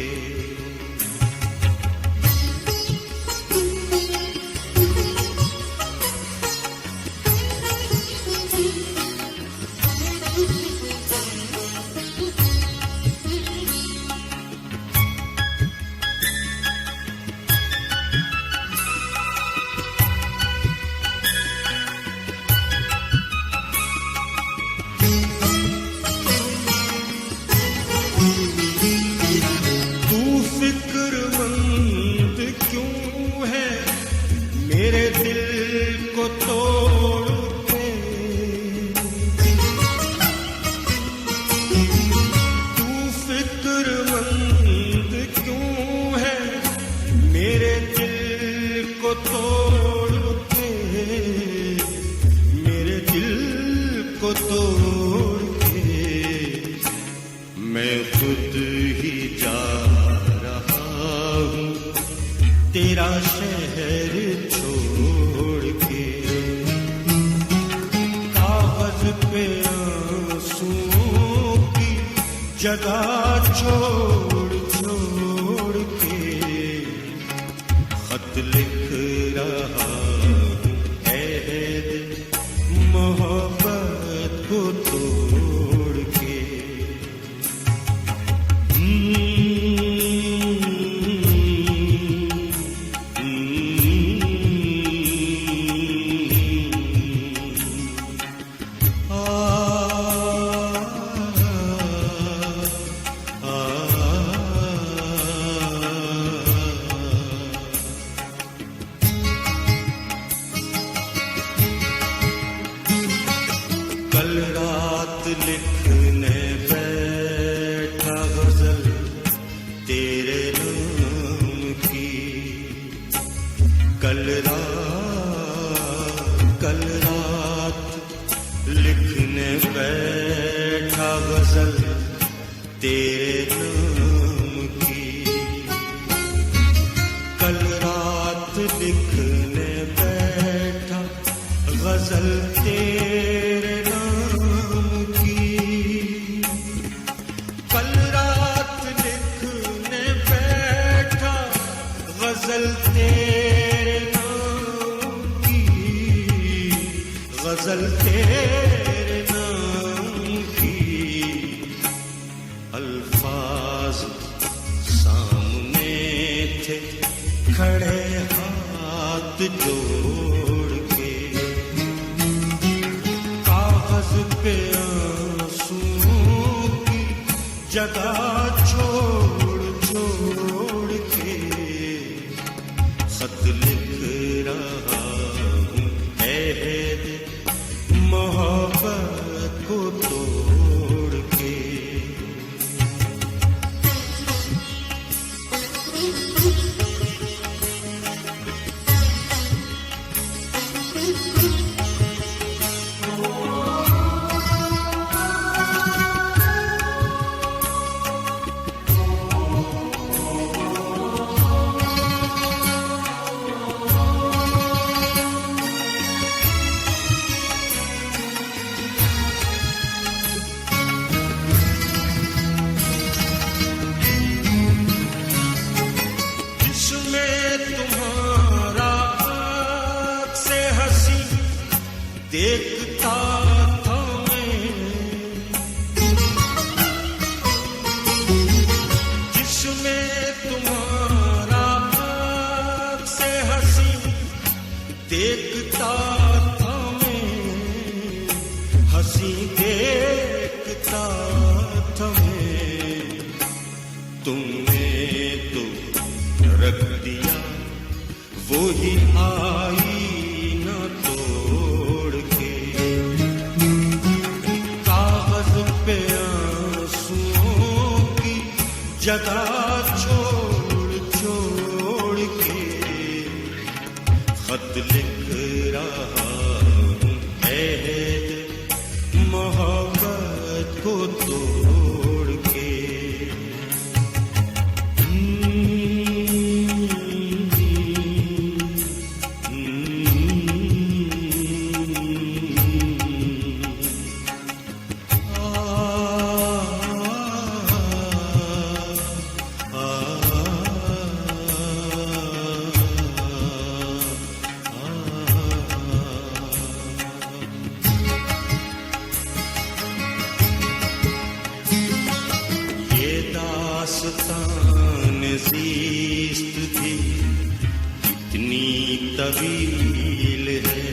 तोड़ के मैं खुद ही जा रहा हूँ तेरा शहर छोड़ के। कागज पे आंसुओं की जगह छोड़ छोड़ के खत लिख रहा हूँ है दिल मोहब्बत को तोड़ के। कल रात लिखने बैठा गजल तेरे नाम की। कल रात लिखने बैठा गजल तेरे नाम की। कल रात लिखने बैठा गजल तेरे नाम की। कल रात लिखने बैठा गजल तेरे नाम की। गजल तेरे नाम की। अल्फाज सामने थे खड़े हाथ जोड़ के। कागज पे आंसुओं की जगह छोड़ छोड़ के खत लिख रहा हूँ है दिल मोहब्बत को तोड़ के। जिसमें तुम्हारा आँख से हंसी देखता था मैं। जिसमें तुम्हारा आँख से हंसी देखता था मैं। हंसी देखता था मैं। तुमने तो रख दिया वो ही आईना तोड़ के। कागज पे आंसुओं की जगह छोड़ छोड़ के खत लिख रहा हूँ है दिल मोहब्बत को तोड़ के। ये दास्तान ज़ीस्त भी कितनी तवील है।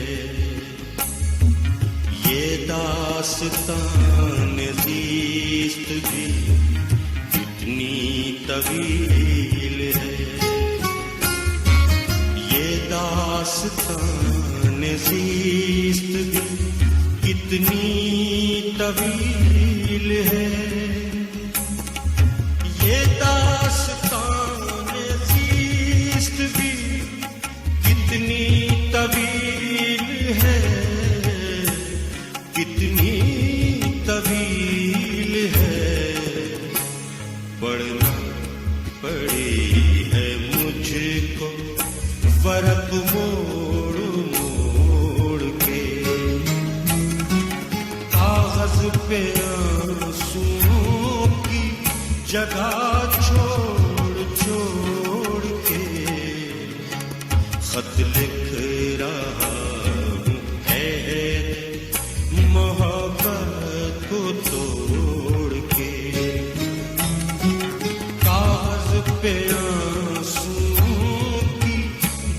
ये दास्तान ज़ीस्त भी कितनी तवील है। ये दास्तान ज़ीस्त भी कितनी तवील है। ये दास्तान ज़ीस्त भी कितनी तवील है। कितनी पे आंसुओं की जगह छोड़ छोड़ के खत लिख रहा हूँ है मोहब्बत को तोड़ के। कागज पे आंसुओं की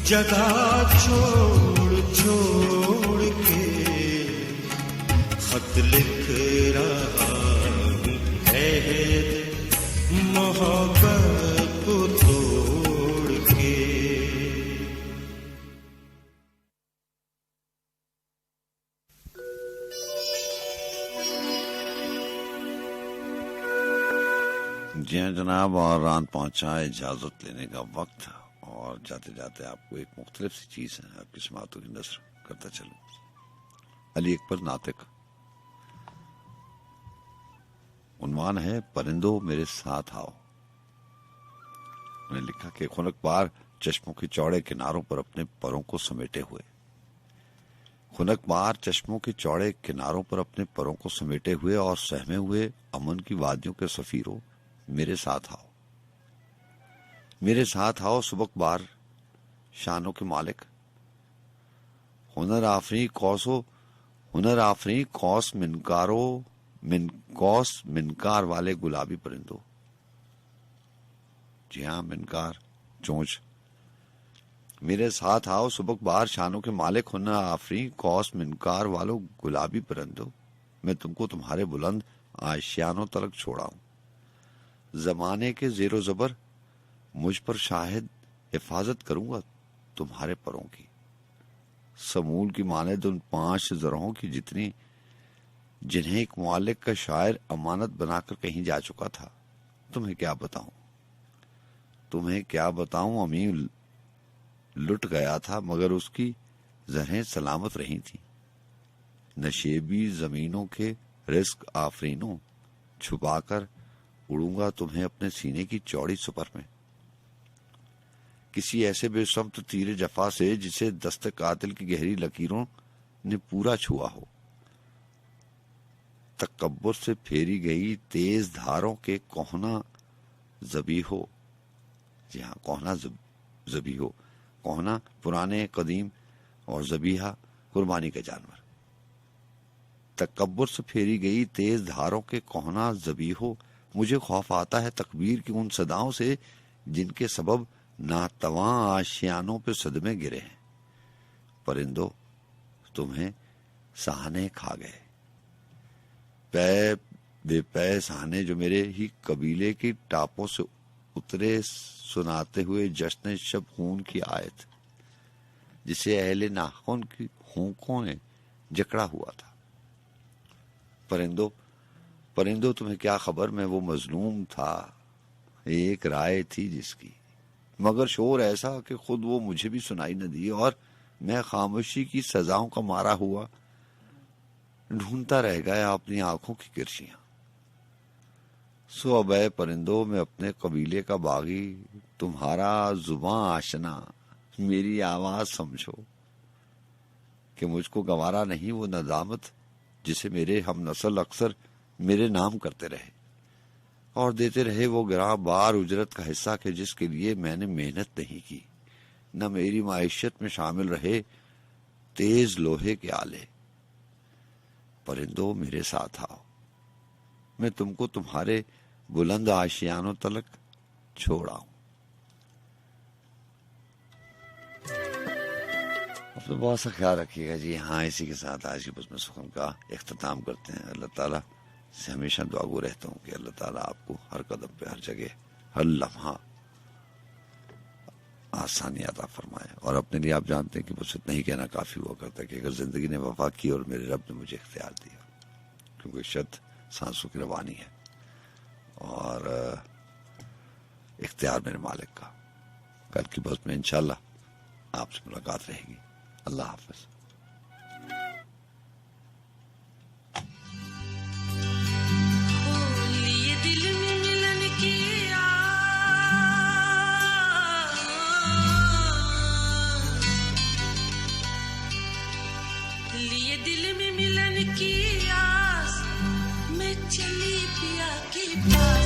जगह छोड़ छोड़ के खत लिख रहा हूँ है मोहब्बत को तोड़ के। जी हाँ जनाब, और रात पहुंचा इजाजत लेने का वक्त, और जाते जाते आपको एक मुख्तलिफ सी चीज है आपकी समातों की नजर करता चलूं। अली अकबर नातिक, उन्वान है परिंदों मेरे साथ आओ। उन्हें लिखा कि खुनकबार चश्मों के चौड़े किनारों पर अपने परों को समेटे हुए, खुनकबार चश्मों के चौड़े किनारों पर अपने परों को समेटे हुए और सहमे हुए अमन की वादियों के सफीरों, मेरे साथ आओ, मेरे साथ आओ सुबकबार शानों के मालिक। हुनर आफरी कौस मिनकार वाले गुलाबी परिंदों। जी हाँ, मिनकार चोंच। मेरे साथ आओ सुबकबार शानों के मालिक, हुनर आफरी कौस मिनकार वालों गुलाबी परिंदों। मैं तुमको तुम्हारे बुलंद आशियानों तलक छोड़ाऊं। जमाने के जेरो जबर मुझ पर शाहिद हिफाजत करूंगा तुम्हारे परों की। समूल की मानेद उन 5 ज़रहों की जितनी जिन्हें एक मुअल्लिक का शायर अमानत बनाकर कहीं जा चुका था। तुम्हें क्या बताऊं अमीर लुट गया था मगर उसकी ज़रहें सलामत रही थी। नशेबी जमीनों के रिस्क आफरीनों, छुपाकर उड़ूंगा तुम्हें अपने सीने की चौड़ी सुपर में। किसी ऐसे बेसब्त तीर जफा से जिसे दस्त कातिल की गहरी लकीरों ने पूरा छुआ हो। तकब्बुर से फेरी गई तेज धारों के कोहना जबी हो। जी हाँ, कोहना जबी हो, कोहना पुराने कदीम और जबीहा कुर्बानी के जानवर। तकब्बुर से फेरी गई तेज धारों के कोहना जबी हो। मुझे खौफ आता है तकबीर की उन सदाओं से जिनके सबब नातवां आशियानों पे सदमे गिरे हैं। परिंदों तुम्हें सहाने खा गए, पै बेपै सहाने जो मेरे ही कबीले की टापों से उतरे, सुनाते हुए जश्न शब खून की आयत जिसे अहले नाखून की होंकों ने जकड़ा हुआ था। परिंदों तुम्हें क्या खबर, मैं वो मजलूम था, एक राय थी जिसकी, मगर शोर ऐसा कि खुद वो मुझे भी सुनाई न दी और मैं खामोशी की सजाओं का मारा हुआ ढूंढता रह गया अपनी आंखों की किरशियां। सो अबे परिंदों में अपने कबीले का बागी, तुम्हारा जुबां आशना, मेरी आवाज समझो कि मुझको गवारा नहीं वो नदामत जिसे मेरे हम नस्ल अक्सर मेरे नाम करते रहे और देते रहे वो गिरा बार उजरत का हिस्सा के जिसके लिए मैंने मेहनत नहीं की, न मेरी माइशत में शामिल रहे तेज लोहे के आले। परिंदों मेरे साथ आओ, मैं तुमको तुम्हारे बुलंद आशियानों तलक छोड़ाऊं। अपना बहुत सा ख्याल रखिएगा जी। हाँ, इसी के साथ आज की बज़्म सुखन का इख्तिताम करते हैं। अल्लाह ताला से हमेशा दुआगो रहता हूँ कि अल्लाह ताला आपको हर कदम पे, हर जगह, हर लम्हा आसानी अता फरमाए। और अपने लिए आप जानते हैं कि मुझसे इतना ही कहना काफी हुआ करता है कि अगर जिंदगी ने वफा की और मेरे रब ने मुझे इख्तियार दिया, क्योंकि शत सांसों की रवानी है और इख्तियार मेरे मालिक का। कल की बज़्म में इंशाअल्लाह आपसे मुलाकात रहेगी। अल्लाह हाफ़िज़। लिए दिल में मिलन की आस चली पिया के पास